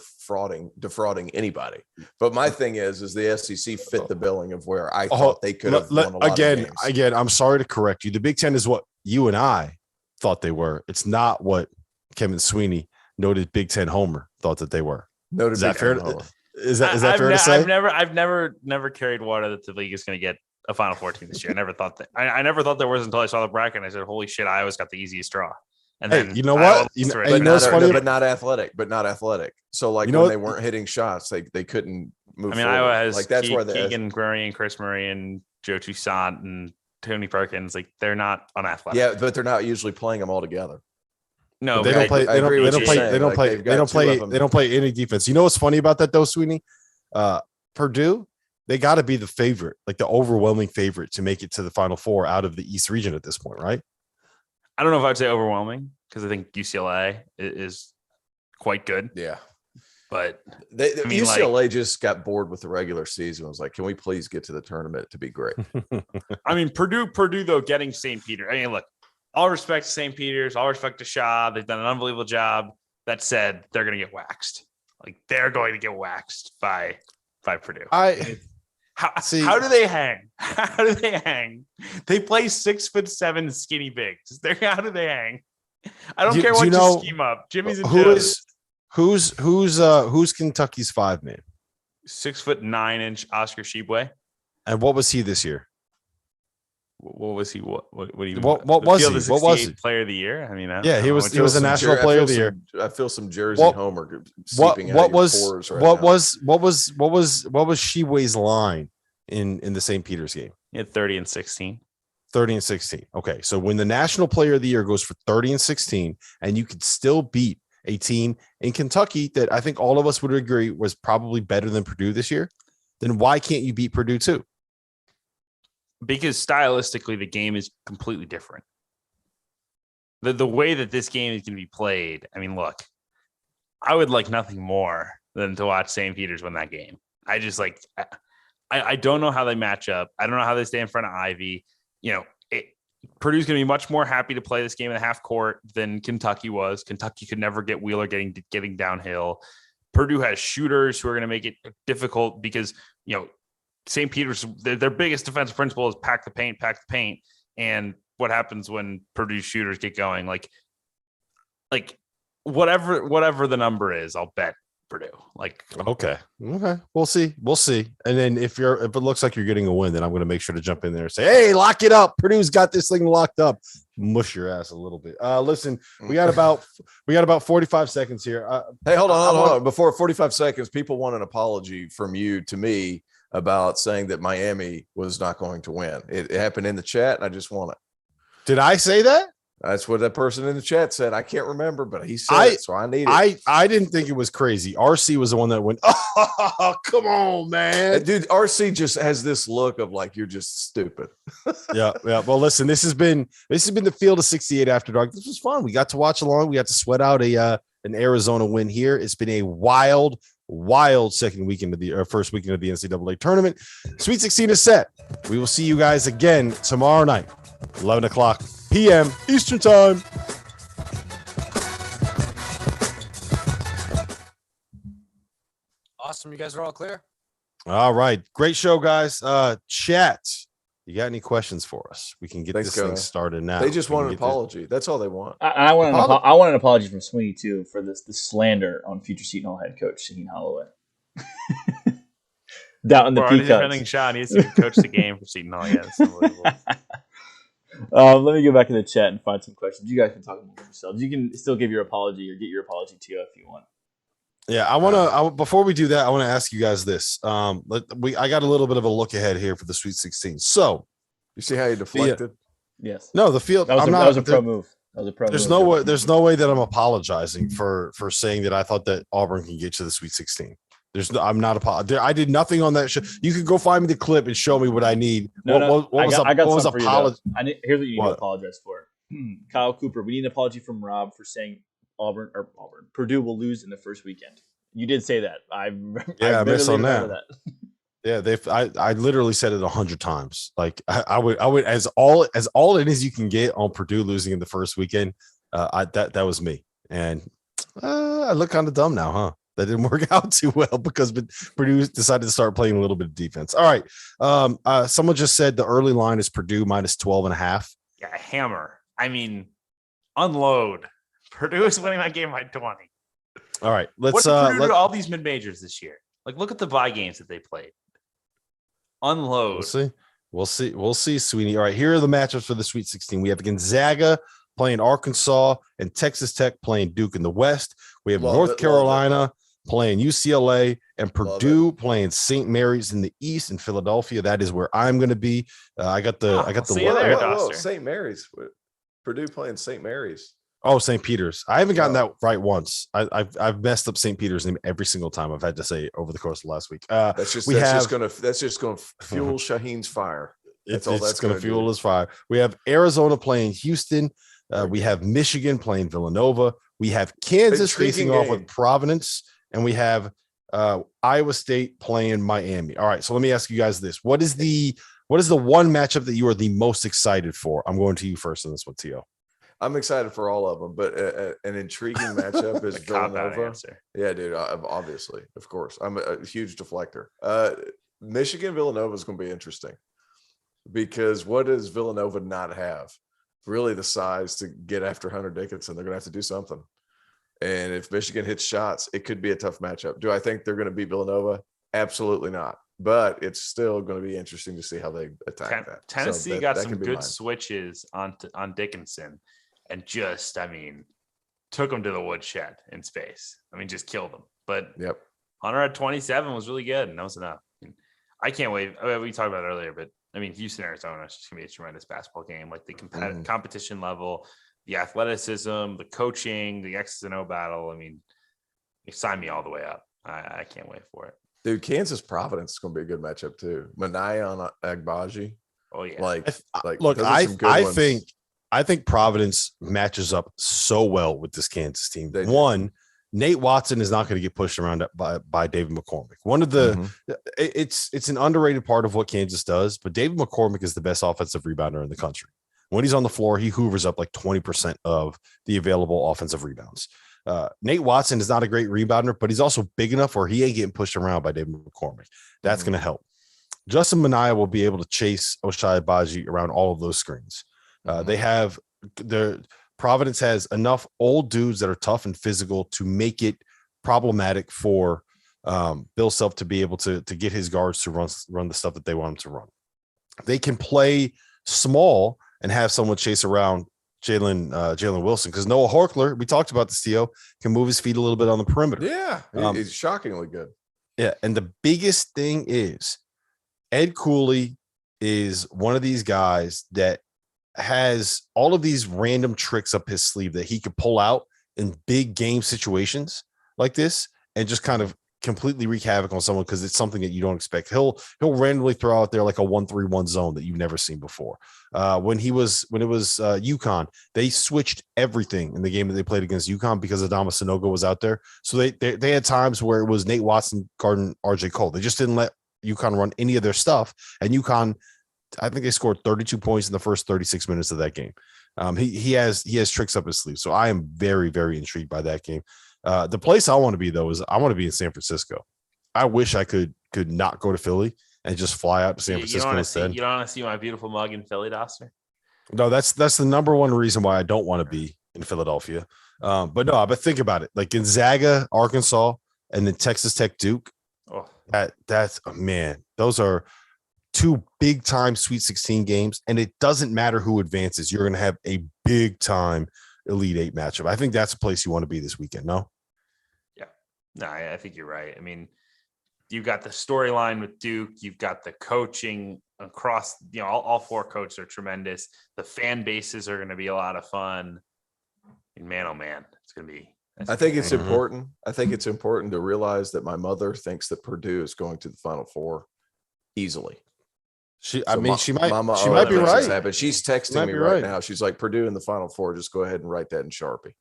defrauding anybody. But my thing is the SEC fit the billing of where I thought they could have won a lot of games. Again, I'm sorry to correct you. The Big Ten is what you and I thought they were. It's not what Kevin Sweeney, noted Big Ten homer, thought that they were. Noted is that Big fair? Ten homer. Is that fair to say? I've never carried water that the league is going to get a Final Four team this year. I never thought that. I never thought there was until I saw the bracket. And I said, "Holy shit! Iowa's got the easiest draw." And then you know what? But not athletic. So like when they weren't hitting shots, they couldn't move. I mean, forward. Iowa has like that's where Keegan Murray and Chris Murray and Joe Toussaint and Tony Perkins. Like they're not unathletic. Yeah, but they're not usually playing them all together. No, they don't play. They don't play any defense. You know what's funny about that though, Sweeney? Purdue, they got to be the favorite, like the overwhelming favorite to make it to the Final Four out of the East region at this point, right? I don't know if I'd say overwhelming because I think UCLA is quite good. Yeah, but UCLA just got bored with the regular season. It was like, can we please get to the tournament to be great? I mean, Purdue though, getting St. Peter. I mean, look. All respect to St. Peter's, all respect to Shaw. They've done an unbelievable job. That said, they're going to get waxed. Like they're going to get waxed by Purdue. How do they hang? How do they hang? They play 6'7" skinny bigs. How do they hang? I don't care what you scheme up. Jimmy's and who's Kentucky's 5-man? 6'9" Oscar Tshiebwe. And what was he this year? What was he? What was he? What was he? Player of the year? I mean, he was a national player of the year. I feel some Jersey homer. What was Tshiebwe's line in the St. Peter's game? He had 30 and 16. 30 and 16. Okay, so when the national player of the year goes for 30 and 16, and you could still beat a team in Kentucky that I think all of us would agree was probably better than Purdue this year, then why can't you beat Purdue too? Because stylistically, the game is completely different. The way that this game is going to be played, I mean, look, I would like nothing more than to watch St. Peter's win that game. I just like, I don't know how they match up. I don't know how they stay in front of Ivy. You know, Purdue's going to be much more happy to play this game in the half court than Kentucky was. Kentucky could never get Wheeler getting downhill. Purdue has shooters who are going to make it difficult because, you know, St. Peter's, their biggest defensive principle is pack the paint. And what happens when Purdue shooters get going? Like whatever the number is, I'll bet Purdue. Like, okay. We'll see. And then if it looks like you're getting a win, then I'm going to make sure to jump in there and say, hey, lock it up. Purdue's got this thing locked up. Mush your ass a little bit. Listen, we got about 45 seconds here. Hey, hold on. Before 45 seconds, people want an apology from you to me about saying that Miami was not going to win. It happened in the chat, and I just want it. Did I say that? That's what that person in the chat said. I can't remember, but he said it, so I need it. I didn't think it was crazy. RC was the one that went, oh, come on, man. Dude, RC just has this look of like, you're just stupid. Yeah. Well, listen, this has been the Field of 68 After Dark. This was fun. We got to watch along. We got to sweat out an Arizona win here. It's been a wild second weekend of the first weekend of the NCAA tournament. Sweet 16 is set. We will see you guys again tomorrow night, 11 o'clock p.m. Eastern time. Awesome. You guys are all clear? All right. Great show, guys. Chat. You got any questions for us? We can get this thing started now. They just want an apology. That's all they want. I want an apology from Sweeney too for the slander on future Seton Hall head coach Shaheen Holloway. Down in the Peacocks. Defending shot. He has to coach the game for Seton Hall. Yeah, that's unbelievable. Let me go back in the chat and find some questions. You guys can talk among yourselves. You can still give your apology or get your apology to you if you want. Yeah, before we do that, I want to ask you guys this. I got a little bit of a look ahead here for the Sweet 16. So, you see how you deflected? Yes. No, the field. That was a pro move. There's no way. There's no way that I'm apologizing for saying that I thought that Auburn can get to the Sweet 16. I'm not apologizing. I did nothing on that show. You can go find me the clip and show me what I need. I got something for you. Here's what you need to apologize for. Kyle Cooper. We need an apology from Rob for saying Purdue will lose in the first weekend. You did say that. I missed on that. Yeah, I literally said it 100 times. Like I would as all in as you can get on Purdue losing in the first weekend. That was me, and I look kind of dumb now, huh? That didn't work out too well because Purdue decided to start playing a little bit of defense. All right, someone just said the early line is Purdue minus 12.5. Yeah, hammer. I mean, unload. Purdue is winning that game by 20. All right, What did Purdue do all these mid majors this year? Like, look at the bye games that they played. Unload. We'll see, Sweeney. All right, here are the matchups for the Sweet 16. We have Gonzaga playing Arkansas and Texas Tech playing Duke in the West. We have North Carolina playing UCLA and Purdue playing St. Mary's in the East in Philadelphia. That is where I'm going to be. I got the St. Mary's. Purdue playing St. Mary's. Oh, St. Peter's. I haven't gotten that right once. I've messed up St. Peter's name every single time I've had to say it over the course of last week. That's just going to fuel Shaheen's fire. It's going to fuel his fire. We have Arizona playing Houston. We have Michigan playing Villanova. We have Kansas facing off with Providence, and we have Iowa State playing Miami. All right, so let me ask you guys this: what is the one matchup that you are the most excited for? I'm going to you first on this one, Tio. I'm excited for all of them, but an intriguing matchup is Villanova. Yeah, dude, obviously, of course. I'm a huge deflector. Michigan Villanova is going to be interesting because what does Villanova not have? Really the size to get after Hunter Dickinson. They're going to have to do something. And if Michigan hits shots, it could be a tough matchup. Do I think they're going to beat Villanova? Absolutely not. But it's still going to be interesting to see how they attack that. Tennessee got some good switches on Dickinson and took him to the woodshed in space. Just killed him. But Hunter at 27 was really good, and that was enough. I can't wait. We talked about it earlier, but Houston, Arizona is just going to be a tremendous basketball game. Like the competition level, the athleticism, the coaching, the X's and O battle. You sign me all the way up. I can't wait for it. Dude, Kansas Providence is going to be a good matchup too. Manai on Agbaji. Oh yeah. Look, I think Providence matches up so well with this Kansas team. One, Nate Watson is not going to get pushed around by David McCormick. One of the it's an underrated part of what Kansas does, but David McCormick is the best offensive rebounder in the country. When he's on the floor, he hoovers up like 20% of the available offensive rebounds. Nate Watson is not a great rebounder, but he's also big enough where he ain't getting pushed around by David McCormick. That's going to help. Justin Minaya will be able to chase Ochai Agbaji around all of those screens. Providence has enough old dudes that are tough and physical to make it problematic for Bill Self to be able to get his guards to run the stuff that they want him to run. They can play small and have someone chase around Jalen Wilson because Noah Horkler, we talked about this, Theo, can move his feet a little bit on the perimeter. Yeah, he's shockingly good. Yeah, and the biggest thing is Ed Cooley is one of these guys that has all of these random tricks up his sleeve that he could pull out in big game situations like this and just kind of completely wreak havoc on someone because it's something that you don't expect. He'll randomly throw out there like a 1-3-1 zone that you've never seen before. When it was UConn, they switched everything in the game that they played against UConn because Adama Sanogo was out there. So they had times where it was Nate Watson guarding RJ Cole. They just didn't let UConn run any of their stuff, and UConn, I think they scored 32 points in the first 36 minutes of that game. He has tricks up his sleeve. So I am very, very intrigued by that game. The place I want to be, though, is I want to be in San Francisco. I wish I could not go to Philly and just fly out to San Francisco instead. You don't want to see my beautiful mug in Philly, Dauster? No, that's the number one reason why I don't want to be in Philadelphia. But think about it. Like Gonzaga, Arkansas, and then Texas Tech, Duke. Oh, man, those are two big time Sweet 16 games, and it doesn't matter who advances. You're going to have a big time Elite Eight matchup. I think that's a place you want to be this weekend. No? Yeah, no, I think you're right. You've got the storyline with Duke. You've got the coaching across, all four coaches are tremendous. The fan bases are going to be a lot of fun. And man, oh man, it's going to be. I think it's important. I think it's important to realize that my mother thinks that Purdue is going to the Final Four easily. She might be right. She's texting me right now. She's like, Purdue in the Final Four. Just go ahead and write that in Sharpie.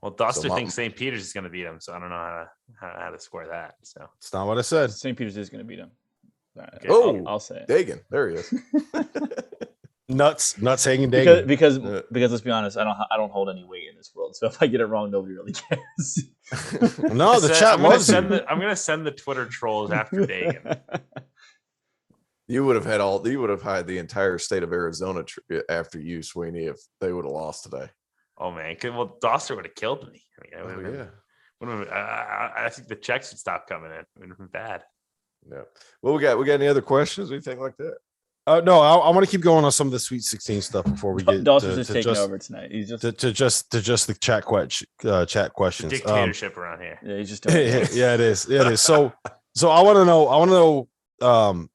Well, Dauster thinks St. Peter's is going to beat them, so I don't know how to square that. So it's not what I said. St. Peter's is going to beat them. Okay, Oh, I'll say it. Dagan, there he is. Nuts hanging Dagan. Because let's be honest, I don't hold any weight in this world. So if I get it wrong, nobody really cares. No, the chat loves you. I'm gonna send the Twitter trolls after Dagan. You would have had the entire state of Arizona after you, Sweeney, if they would have lost today. Oh man, well, Dauster would have killed me. I think the checks would stop coming in. It would have been bad. Yeah. Well, we got any other questions? Anything like that? No, I want to keep going on some of the Sweet 16 stuff before we get Dauster's just taking over tonight. He's just to just the chat questions. Dictatorship around here. Yeah, he's just yeah, it is. Yeah, it is. So I want to know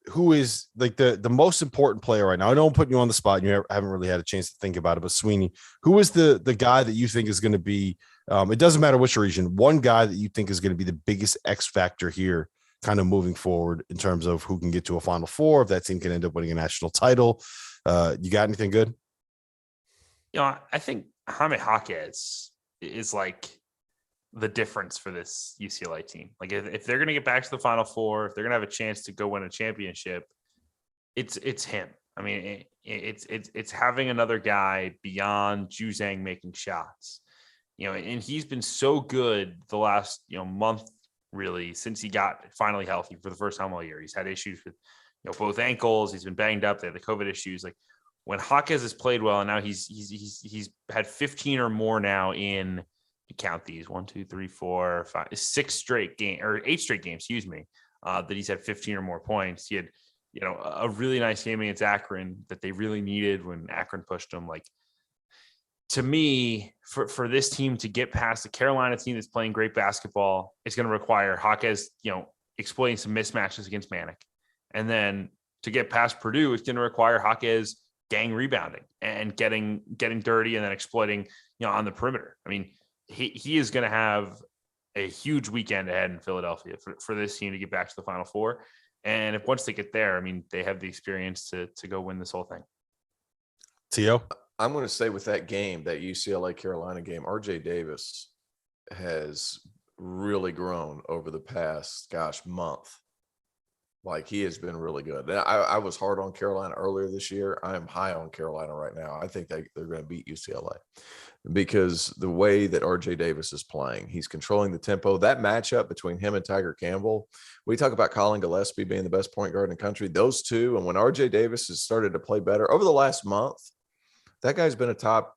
who is like the most important player right now. I know I'm putting you on the spot and you haven't really had a chance to think about it, but Sweeney, who is the guy that you think is going to be it doesn't matter which region, one guy that you think is going to be the biggest X factor here kind of moving forward in terms of who can get to a Final Four, if that team can end up winning a national title. You got anything good? I think Jaime Jaquez is like the difference for this UCLA team. Like if they're going to get back to the Final Four, if they're going to have a chance to go win a championship, it's him. I mean, it's having another guy beyond Juzang making shots, and he's been so good the last, month, really, since he got finally healthy for the first time all year. He's had issues with, both ankles. He's been banged up. They had the COVID issues. Like when Jaquez has played well, and now he's had 15 or more now in, count these 1, 2, 3, 4, 5, 6 straight game or 8 straight games, that he's had 15 or more points. He had, a really nice game against Akron that they really needed when Akron pushed them. Like, to me, for this team to get past the Carolina team that's playing great basketball, it's going to require Jaquez, exploiting some mismatches against Manic. And then to get past Purdue, it's going to require Jaquez gang rebounding and getting dirty and then exploiting, on the perimeter. I mean, he is going to have a huge weekend ahead in Philadelphia for this team to get back to the Final Four. And if once they get there, I mean, they have the experience to go win this whole thing. T.O.? I'm going to say with that game, that UCLA Carolina game, RJ Davis has really grown over the past, month. Like, he has been really good. I was hard on Carolina earlier this year. I am high on Carolina right now. I think they're going to beat UCLA because the way that RJ Davis is playing, he's controlling the tempo. That matchup between him and Tiger Campbell, we talk about Colin Gillespie being the best point guard in the country. Those two, and when RJ Davis has started to play better over the last month, that guy's been a top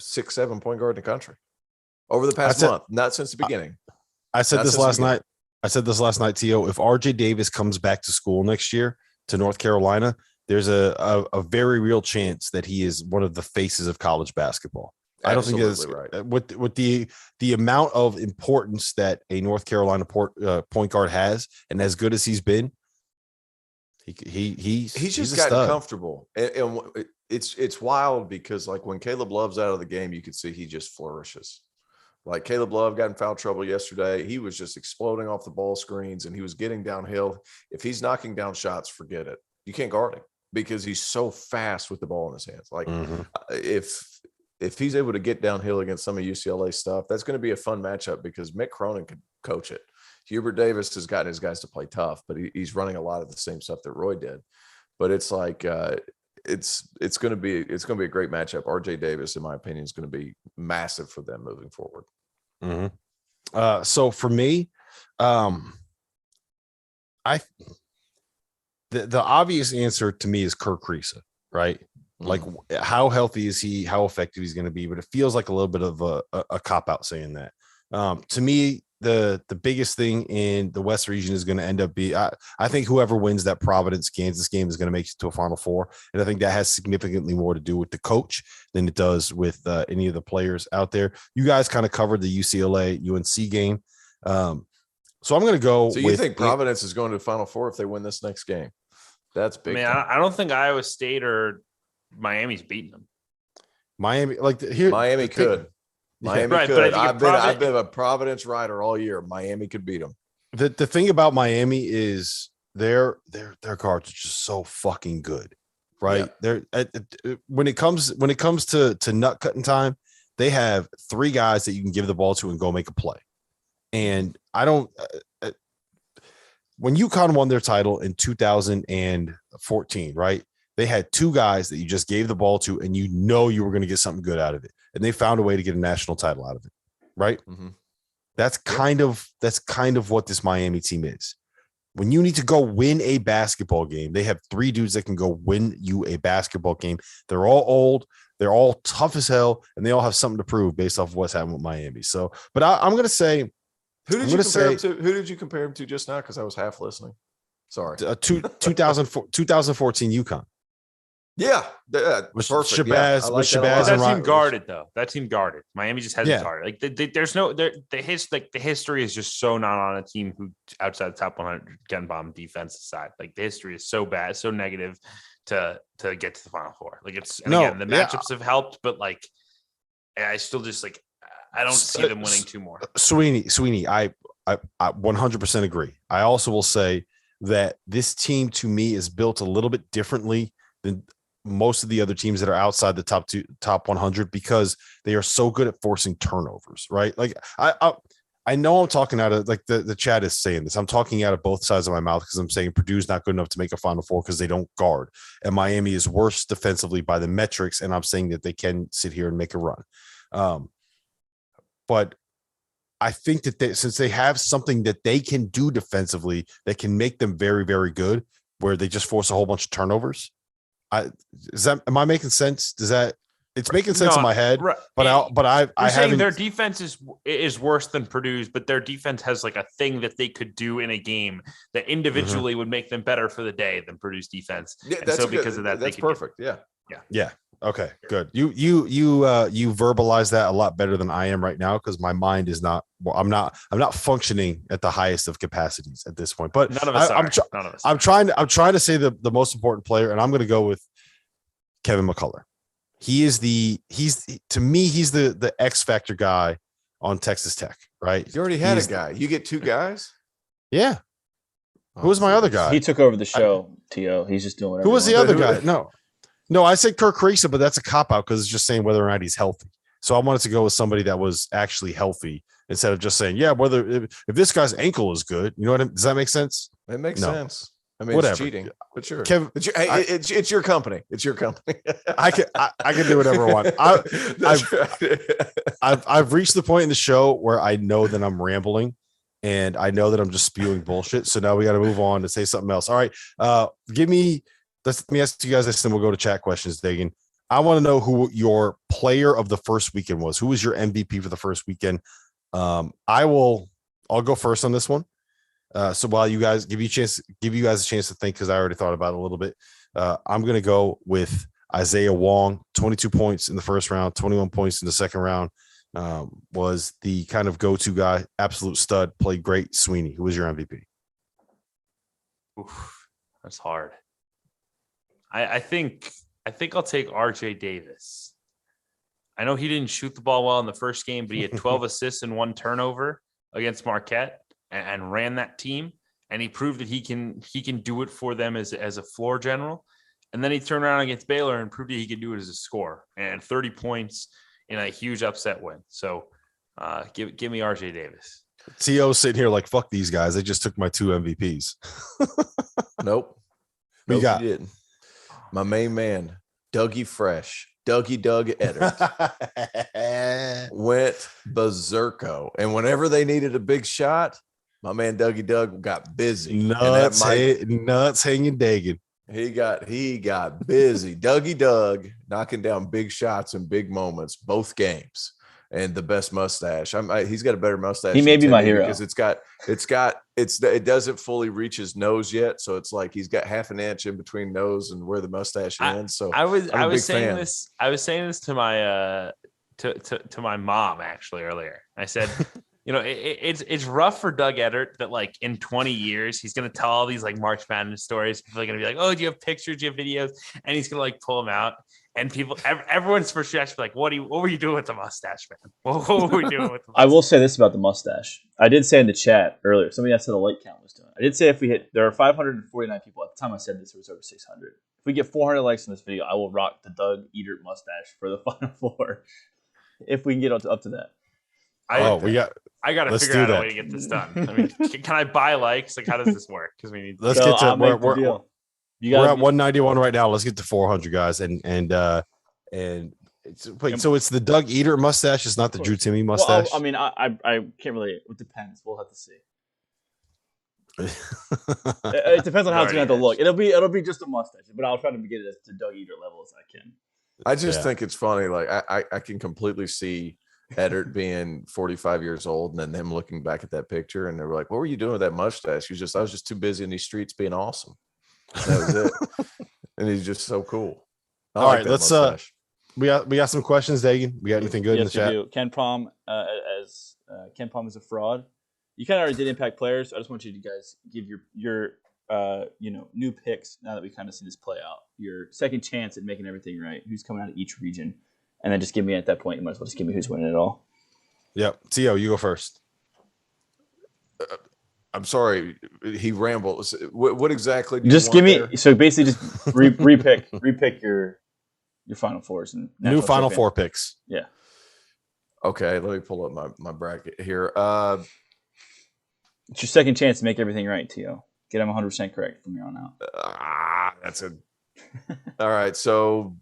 6-7 point guard in the country over the past month, not since the beginning. I said this last night. T.O., if RJ Davis comes back to school next year to North Carolina, there's a very real chance that he is one of the faces of college basketball. I don't think it's right. With the amount of importance that a North Carolina point guard has, and as good as he's been, he's just gotten comfortable. And it's wild because, like, when Caleb Love's out of the game, you could see he just flourishes. Like, Caleb Love got in foul trouble yesterday. He was just exploding off the ball screens and he was getting downhill. If he's knocking down shots, forget it. You can't guard him because he's so fast with the ball in his hands. Like, if he's able to get downhill against some of UCLA stuff, that's going to be a fun matchup because Mick Cronin could coach it. Hubert Davis has gotten his guys to play tough, but he's running a lot of the same stuff that Roy did. But it's like it's going to be a great matchup. RJ Davis, in my opinion, is going to be massive for them moving forward. So for me, the obvious answer to me is Kirk Kriisa, right? Like, how healthy is he? How effective he's going to be? But it feels like a little bit of a cop out saying that. To me, the biggest thing in the West region is going to end up I think whoever wins that Providence Kansas game is going to make it to a Final Four, and I think that has significantly more to do with the coach than it does with any of the players out there. You guys kind of covered the UCLA UNC game, so I'm going to go. So you think Providence is going to the Final Four if they win this next game? That's big. I don't think Iowa State or Miami's beating them. Miami could. Miami right, could. I've been a Providence rider all year. Miami could beat them. The thing about Miami is their guards are just so fucking good, right? Yeah. They're when it comes to nut cutting time, they have 3 guys that you can give the ball to and go make a play. And I don't when UConn won their title in 2014, right? They had two guys that you just gave the ball to, and you were going to get something good out of it, and they found a way to get a national title out of it, right? Mm-hmm. That's kind of what this Miami team is. When you need to go win a basketball game, they have three dudes that can go win you a basketball game. They're all old, they're all tough as hell, and they all have something to prove based off of what's happening with Miami. So, but I'm going to say, who did you compare him to just now? Because I was half listening. Sorry, 2014 UConn. Yeah, with perfect. Shabazz, Like with that a lot. Shabazz That and team Ryan. guarded though. That team guarded. Miami just hasn't Yeah. guarded. Like there's no the history is just so not on a team who outside the top 100 getting bombed defensive side. Like the history is so bad, so negative to get to the Final Four. Like it's again the matchups have helped, but like I still just like I don't see them winning two more. Sweeney, I 100% agree. I also will say that this team to me is built a little bit differently than most of the other teams that are outside the top 100 because they are so good at forcing turnovers, right? Like I know I'm talking out of like the chat is saying this. I'm talking out of both sides of my mouth because I'm saying Purdue's not good enough to make a Final Four because they don't guard, and Miami is worse defensively by the metrics. And I'm saying that they can sit here and make a run, but I think that since they have something that they can do defensively that can make them very, very good, where they just force a whole bunch of turnovers. Am I making sense? It's making sense in my head, right. but I saying their defense is worse than Purdue's, but their defense has like a thing that they could do in a game that individually would make them better for the day than Purdue's defense. Yeah, and so because of that, that's perfect. Yeah. Okay, good. You verbalize that a lot better than I am right now because my mind is not. Well, I'm not functioning at the highest of capacities at this point. But none of us are. None of us. I'm trying to say the most important player, and I'm going to go with Kevin McCullough. He's the X factor guy on Texas Tech, right? You already had a guy. You get two guys. Yeah. Who was my other guy? He took over the show. T.O. He's just doing whatever. Who was the other guy? No, I said Kirk Creason, but that's a cop out because it's just saying whether or not he's healthy. So I wanted to go with somebody that was actually healthy instead of just saying, whether if this guy's ankle is good, you know what I mean? Does that make sense? It makes sense. I mean, whatever. It's cheating, but sure. Kevin, it's your company. It's your company. I can do whatever I want. I've reached the point in the show where I know that I'm rambling and I know that I'm just spewing bullshit. So now we got to move on to say something else. All right. Let me ask you guys this, then we'll go to chat questions, Dagan. I want to know who your player of the first weekend was. Who was your MVP for the first weekend? I'll go first on this one. So while you guys give you guys a chance to think, because I already thought about it a little bit. I'm going to go with Isaiah Wong, 22 points in the first round, 21 points in the second round. Was the kind of go-to guy, absolute stud, played great. Sweeney, who was your MVP? Oof, that's hard. I think I'll take RJ Davis. I know he didn't shoot the ball well in the first game, but he had 12 assists and 1 turnover against Marquette and ran that team. And he proved that he can do it for them as a floor general. And then he turned around against Baylor and proved that he could do it as a scorer and 30 points in a huge upset win. So give me RJ Davis. T.O. sitting here like, fuck these guys. They just took my 2 MVPs. Nope. Who you got? He didn't. My main man, Dougie Fresh, Doug Eddard, went berserko. And whenever they needed a big shot, my man Dougie Doug got busy. Nuts hanging Dagan. He got busy. Dougie Doug knocking down big shots in big moments, both games. And the best mustache. He's got a better mustache. He may be my hero because it doesn't fully reach his nose yet. So it's like he's got half an inch in between nose and where the mustache ends. So I was saying this to my to my mom actually earlier. I said, it's rough for Doug Eddard that like in 20 years he's gonna tell all these like March Madness stories. People are gonna be like, oh, do you have pictures? Do you have videos? And he's gonna like pull them out. And everyone's first reaction like, what were you doing with the mustache, man? What were we doing with the mustache? I will say this about the mustache. I did say in the chat earlier, somebody asked how the light count was doing. I did say there are 549 people. At the time I said this, there was over 600. If we get 400 likes in this video, I will rock the Doug Eddard mustache for the Final Four. If we can get up to that. We got. I got to Let's figure out do a that. way to get this done. I mean, can I buy likes? Like, how does this work? Because we need. Let's So get to I'll make the we're deal. You at got 191 right now. Let's get to 400, guys. And wait, so it's the Doug Eater mustache. It's not the Drew Timmy mustache. Well, I mean, I can't really. It depends. We'll have to see. It depends on how it's gonna have to look. It'll be just a mustache, but I'll try to get it to Doug Eater level as I can. I just think it's funny. Like I can completely see Eddard being 45 years old and then them looking back at that picture and they were like, "What were you doing with that mustache?" I was just too busy in these streets being awesome. And that was it. And he's just so cool. All right, let's we got some questions, Dagan. We got anything good in the chat? Do. Ken Palm Ken Palm is a fraud. You kind of already did impact players. I just want you to guys give your new picks now that we kind of see this play out. Your second chance at making everything right. Who's coming out of each region, and then just give me at that point. You might as well just give me who's winning it all. Yep. T.O., you go first. I'm sorry, he rambled. What exactly? Do just you give me. there? So basically, just repick your Final Fours and new Final Four picks. Yeah. Okay, let me pull up my bracket here. It's your second chance to make everything right, T.O. Get them 100% correct from here on out. That's a. All right, so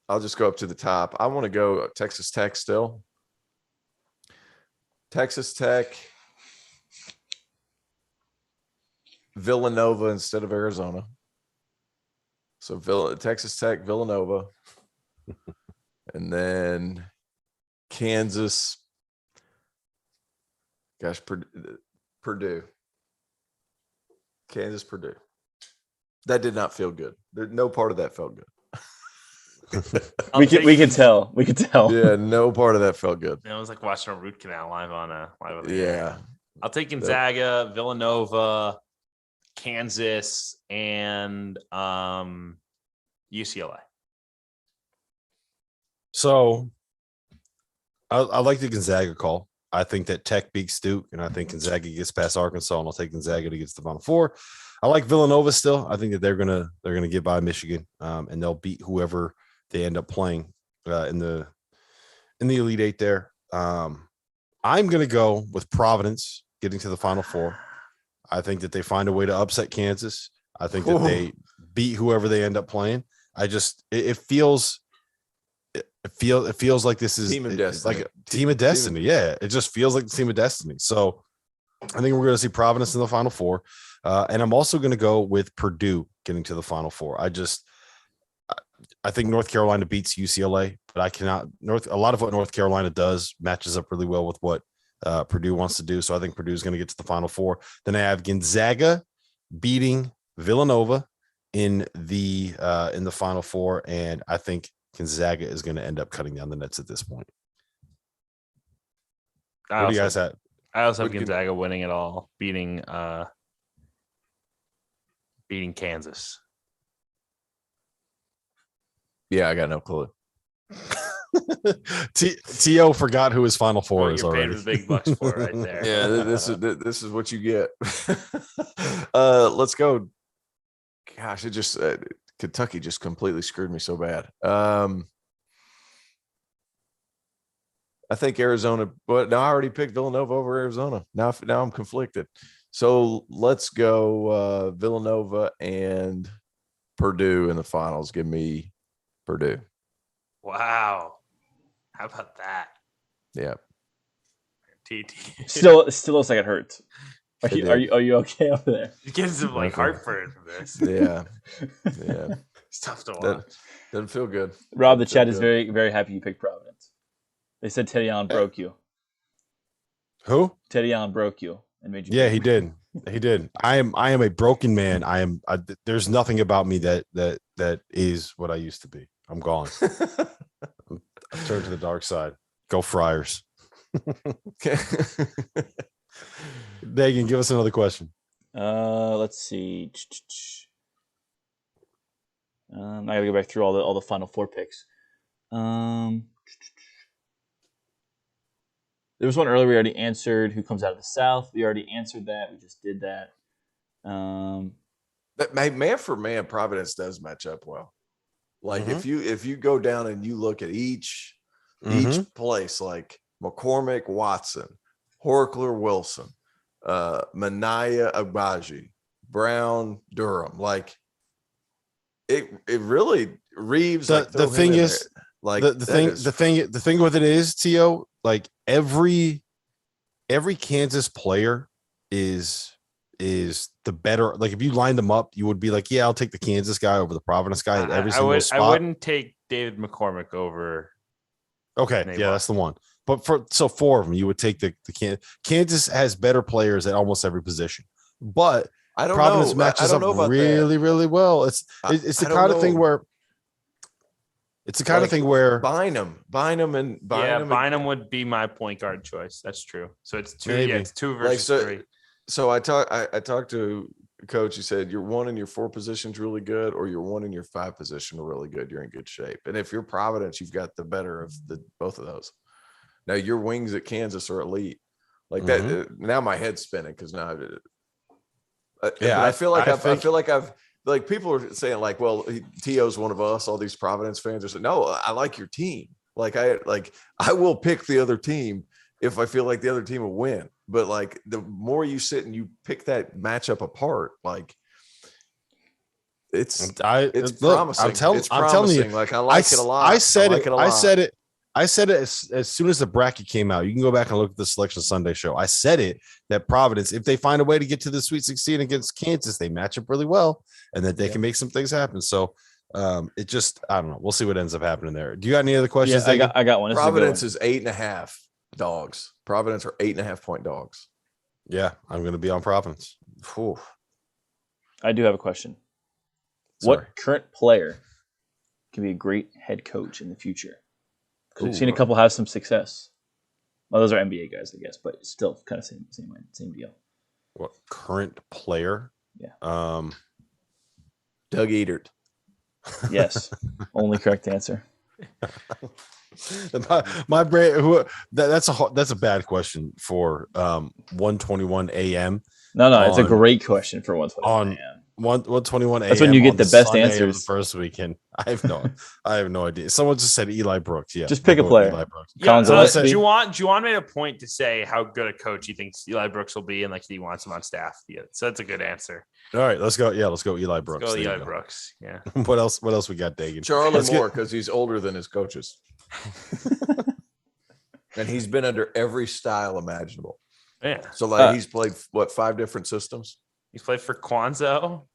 I'll just go up to the top. I want to go Texas Tech still. Texas Tech, Villanova instead of Arizona. So Texas Tech, Villanova, and then Kansas. Gosh, Purdue. Kansas, Purdue. That did not feel good. No part of that felt good. we can tell. We could tell. Yeah, no part of that felt good. It was like watching a root canal live on the Yeah. air. I'll take Gonzaga, Villanova, Kansas, and UCLA. So I like the Gonzaga call. I think that Tech beats Duke, and I think Gonzaga gets past Arkansas, and I'll take Gonzaga to get to the Final Four. I like Villanova still. I think that they're gonna get by Michigan, and they'll beat whoever they end up playing in the Elite Eight there. I'm gonna go with Providence getting to the Final Four. I think that they find a way to upset Kansas. I think that they beat whoever they end up playing. It feels like this is Team of destiny. like a team of destiny. Yeah, it just feels like the team of destiny. So I think we're going to see Providence in the Final Four, and I'm also going to go with Purdue getting to the Final Four. I think North Carolina beats UCLA, but I cannot. A lot of what North Carolina does matches up really well with what Purdue wants to do. So I think Purdue is going to get to the Final Four. Then I have Gonzaga beating Villanova in the Final Four, and I think Gonzaga is going to end up cutting down the nets at this point. What do you guys have? I also have Gonzaga winning it all, beating Kansas. Yeah, I got no clue. T.O. forgot who his Final Four is you're already. paying the big bucks for right there. Yeah, this is what you get. Let's go. Gosh, it just Kentucky just completely screwed me so bad. I think Arizona, but now I already picked Villanova over Arizona. Now I'm conflicted. So let's go Villanova and Purdue in the finals. Give me Purdue. Wow. How about that? Yeah. TT. Still looks like it hurts. Are It you okay over there? You're getting some like heartburn from this. Yeah. It's tough to watch. Doesn't feel good. Rob, the chat is very, very happy you picked Providence. They said Teddy Allen broke you. Who? Teddy Allen broke you and made you. Yeah, he did. He did. I am a broken man. There's nothing about me that is what I used to be. I'm gone. I've turned to the dark side. Go Friars. Dagan, give us another question. Let's see. I gotta go back through all the Final Four picks. There was one earlier we already answered. Who comes out of the South? We already answered that. We just did that. Man for man, Providence does match up well. Like if you go down and you look at each place, like McCormick Watson, Horkler Wilson, Mania Agbaji, Brown Durham. Like it really Reeves. The thing is, like the thing with it is, Tio, like every Kansas player is the better. Like if you lined them up, you would be like, yeah, I'll take the Kansas guy over the Providence guy at every single spot. I wouldn't take David McCormick over. Okay, yeah, that's the one. But so 4 of them, you would take the Kansas has better players at almost every position. But I don't Providence know. matches up really, really well. It's the kind of thing where Bynum would be my point guard choice. That's true. So it's 2. Maybe. Yeah, it's 2 versus 3. So I talked to a coach. He said your 1 and your 4 positions really good, or your 1 and your 5 position are really good. You're in good shape. And if you're Providence, you've got the better of both of those. Now your wings at Kansas are elite. Like that. Now my head's spinning because now. I feel like I've like people are saying like, well, T.O.'s one of us. All these Providence fans are saying, no, I like your team. I will pick the other team if I feel like the other team will win. But like the more you sit and you pick that matchup apart, like it's promising. I'm telling you, like I like it a lot. I said it as soon as the bracket came out. You can go back and look at the Selection Sunday show. I said it that Providence, if they find a way to get to the Sweet 16 against Kansas, they match up really well, and that they can make some things happen. So it just, I don't know. We'll see what ends up happening there. Do you got any other questions? Yeah, I got one. Providence is 8.5 dogs. Providence are 8.5-point dogs. Yeah, I'm going to be on Providence. Whew. I do have a question. Sorry. What current player can be a great head coach in the future? Because we've seen a couple have some success. Well, those are NBA guys, I guess, but still kind of same deal. What current player? Yeah. Doug Edert. Yes. Only correct answer. My brain. That's a bad question for 1:21 a.m. No, it's a great question for 1:21 a.m. 1:21 a.m. That's when you get the best Sunday answers. The first weekend. I have no idea. Someone just said Eli Brooks. Yeah, just pick a player. Eli Brooks. Yeah, Juwan made a point to say how good a coach he thinks Eli Brooks will be, and like he wants him on staff. Yeah, so that's a good answer. All right, let's go. Yeah, let's go Eli Brooks. Let's go Eli Brooks. Yeah. What else we got, Dagan? Charlie Moore, because he's older than his coaches. And he's been under every style imaginable. Yeah. So like he's played 5 different systems? He's played for Kwanzaa,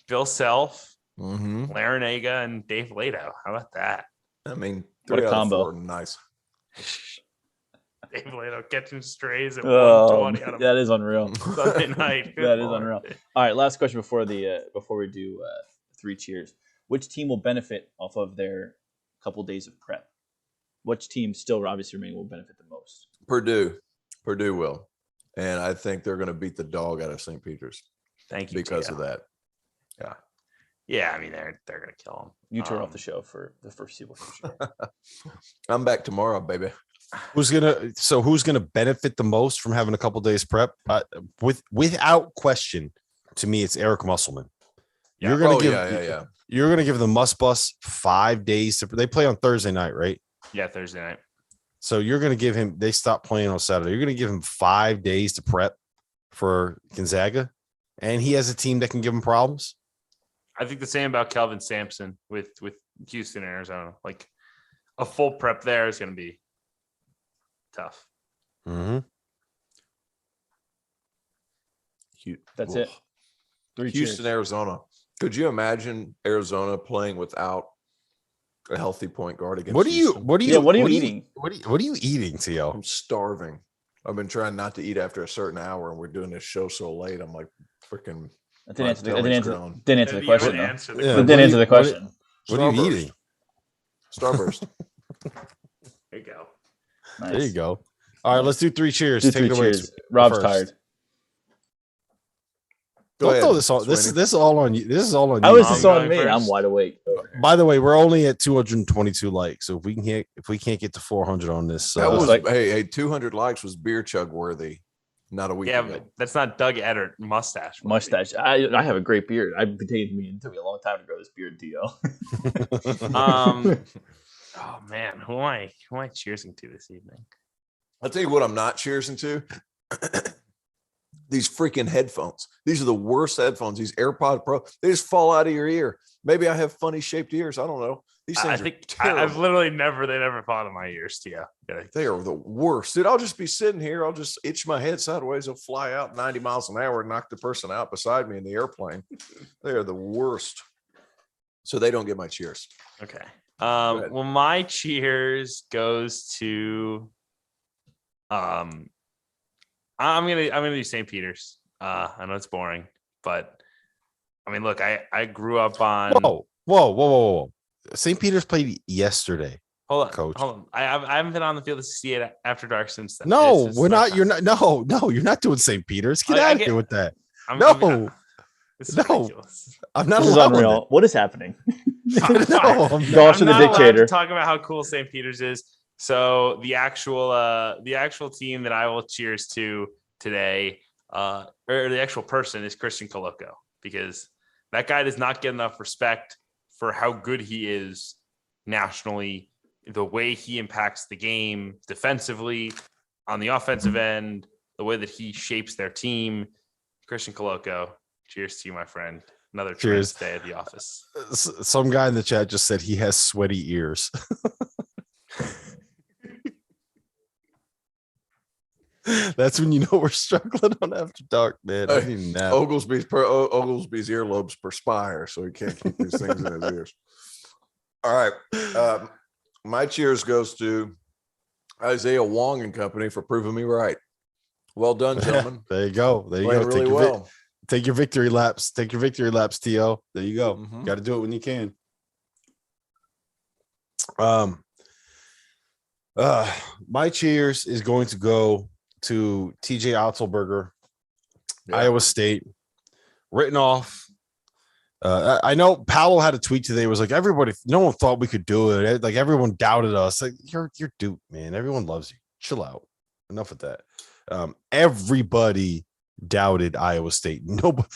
Bill Self, Larinaga, and Dave Lato. How about that? I mean, what a combo. Nice. Dave Lato catching strays at 120. That is unreal. Sunday night. That is unreal. All right, last question before we do 3 cheers. Which team will benefit off of their couple days of prep? Which team still obviously will benefit the most? Purdue will. And I think they're going to beat the dog out of St. Peter's. Thank you. Because of that. Yeah. Yeah, I mean, they're going to kill them. You turn off the show for the foreseeable future. I'm back tomorrow, baby. Who's gonna benefit the most from having a couple days prep? Without question, to me, it's Eric Musselman. Yeah. You're gonna give the Must Bus 5 days to. They play on Thursday night, right? Yeah, Thursday night. So you're gonna give him. They stop playing on Saturday. You're gonna give him 5 days to prep for Gonzaga, and he has a team that can give him problems. I think the same about Kelvin Sampson with Houston and Arizona. Like a full prep there is going to be tough. Mm-hmm. That's it. 3 Houston, cheers. Arizona. Could you imagine Arizona playing without a healthy point guard against What are you eating? What are you eating, T.O.? I'm starving. I've been trying not to eat after a certain hour, and we're doing this show so late. I'm like freaking. I didn't answer the question. Didn't answer the question. What are you eating? Starburst. There you go. Nice. There you go. All right, let's do 3 cheers. Do Take 3 it away. cheers. Rob's first. tired. Don't throw this all. This is all on you. This is all on you. How is this on me? I'm wide awake. By the way, we're only at 222 likes. So if we can't get to 400 on this, that was hey, 200 likes was beer chug worthy. Not a week ago. But that's not Doug Edert mustache. I have a great beard. It took me a long time to grow this beard, Dio. Oh man, who am I cheersing to this evening? I'll tell you what I'm not cheersing to. These freaking headphones. These are the worst headphones. These AirPod Pro, they just fall out of your ear. Maybe I have funny shaped ears. I don't know. These things are terrible. I've literally never thought of my ears, Tio. They are the worst. Dude, I'll just be sitting here. I'll just itch my head sideways. They'll fly out 90 miles an hour and knock the person out beside me in the airplane. They are the worst. So they don't get my cheers. Okay. Well, my cheers goes to I'm gonna do St. Peter's. I know it's boring, but I mean, look, I grew up on Whoa. St. Peter's played yesterday. Hold on, Coach. Hold on. I haven't been on the field to see it after dark since then. No, we're not. You're not. No, you're not doing St. Peter's. Get out of here with that. This is ridiculous. I'm not. This is unreal. What is happening? Dauster the dictator. Talking about how cool St. Peter's is. So the actual team that I will cheers to today, or the actual person, is Christian Coloco, because that guy does not get enough respect for how good he is nationally, the way he impacts the game defensively, on the offensive end, the way that he shapes their team. Christian Coloco, cheers to you, my friend. Another cheers day at the office. Some guy in the chat just said he has sweaty ears. That's when you know we're struggling on After Dark, man. I didn't know. Oglesby's earlobes perspire, so he can't keep these things in his ears. All right. My cheers goes to Isaiah Wong and company for proving me right. Well done, gentlemen. There you go. Really take your victory laps. Take your victory laps, T.O. There you go. Mm-hmm. Got to do it when you can. My cheers is going to go to TJ Otzelberger, Iowa State, written off. I know Powell had a tweet today. It was like, no one thought we could do it. Like, everyone doubted us. Like, you're Duke, man. Everyone loves you. Chill out. Enough with that. Everybody doubted Iowa State. Nobody.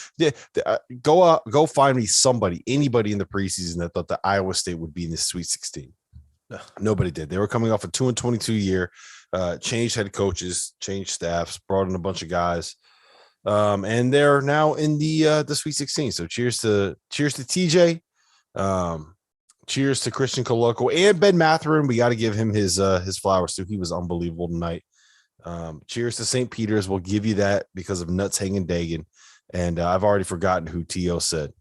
Go find me anybody in the preseason that thought that Iowa State would be in the Sweet 16. No. Nobody did. They were coming off a 2-22 year, changed head coaches, changed staffs, brought in a bunch of guys. And they're now in the Sweet 16. So cheers to TJ. Cheers to Christian Coloco and Ben Mathurin. We got to give him his flowers too. He was unbelievable tonight. Cheers to St. Peter's. We'll give you that because of Nuts Hanging Dagan. And I've already forgotten who T.O. said.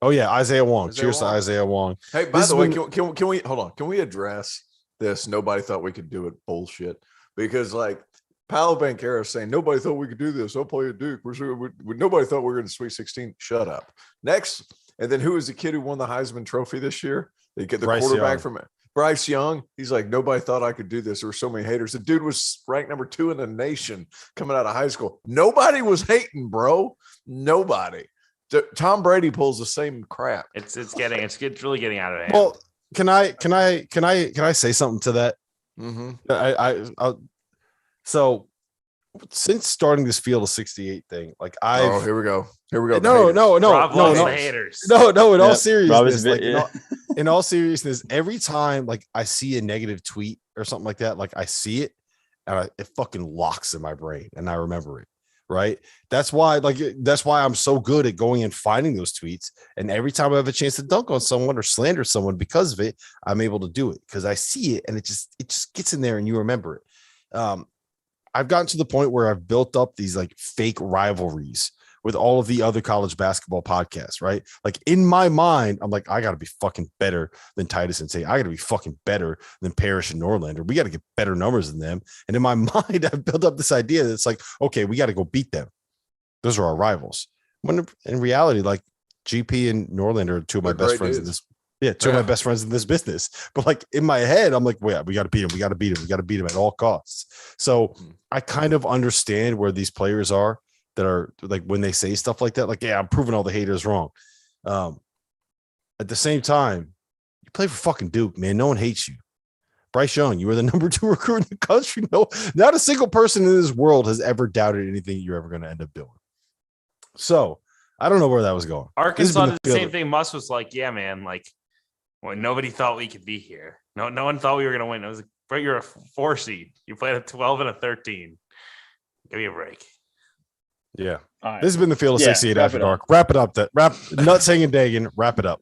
Oh yeah, Isaiah Wong. Cheers to Isaiah Wong. Hey, by the way, can we hold on? Can we address this? Nobody thought we could do it bullshit, because like Paolo Banchero saying nobody thought we could do this. I'll play at Duke. Nobody thought we were in the Sweet 16. Shut up. Next, and then who was the kid who won the Heisman Trophy this year? They get the quarterback from Bryce Young. He's like, nobody thought I could do this. There were so many haters. The dude was ranked number 2 in the nation coming out of high school. Nobody was hating, bro. Nobody. Tom Brady pulls the same crap. It's really getting out of hand. Well, can I say something to that? Mm-hmm. So since starting this Field of 68 thing, like here we go. No, haters. No, in all seriousness, in all seriousness, every time like I see a negative tweet or something like that, like I see it and it fucking locks in my brain and I remember it. Right. That's why I'm so good at going and finding those tweets. And every time I have a chance to dunk on someone or slander someone because of it, I'm able to do it because I see it and it just gets in there and you remember it. I've gotten to the point where I've built up these like fake rivalries with all of the other college basketball podcasts, right? Like in my mind, I'm like, I got to be fucking better than Titus and say, I got to be fucking better than Parrish and Norlander. We got to get better numbers than them. And in my mind, I've built up this idea that's like, okay, we got to go beat them. Those are our rivals. When in reality, like GP and Norlander are two of my best friends in this. Yeah, two of my best friends in this business. But like in my head, I'm like, well, we got to beat him. We got to beat him. We got to beat him at all costs. So I kind of understand where these players are that are like when they say stuff like that, like, yeah, I'm proving all the haters wrong. At the same time, you play for fucking Duke, man. No one hates you. Bryce Young, you were the number 2 recruit in the country. No, not a single person in this world has ever doubted anything you're ever going to end up doing. So I don't know where that was going. Arkansas did the same thing. Muss was like, yeah, man, like, well, nobody thought we could be here. No one thought we were going to win. I was like, But you're a 4 seed. You played a 12 and a 13. Give me a break. Yeah. All right. This has been the Field of Yeah, 68 wrap After it up. Dark. Wrap it up. Nut saying and Dagan. Wrap it up.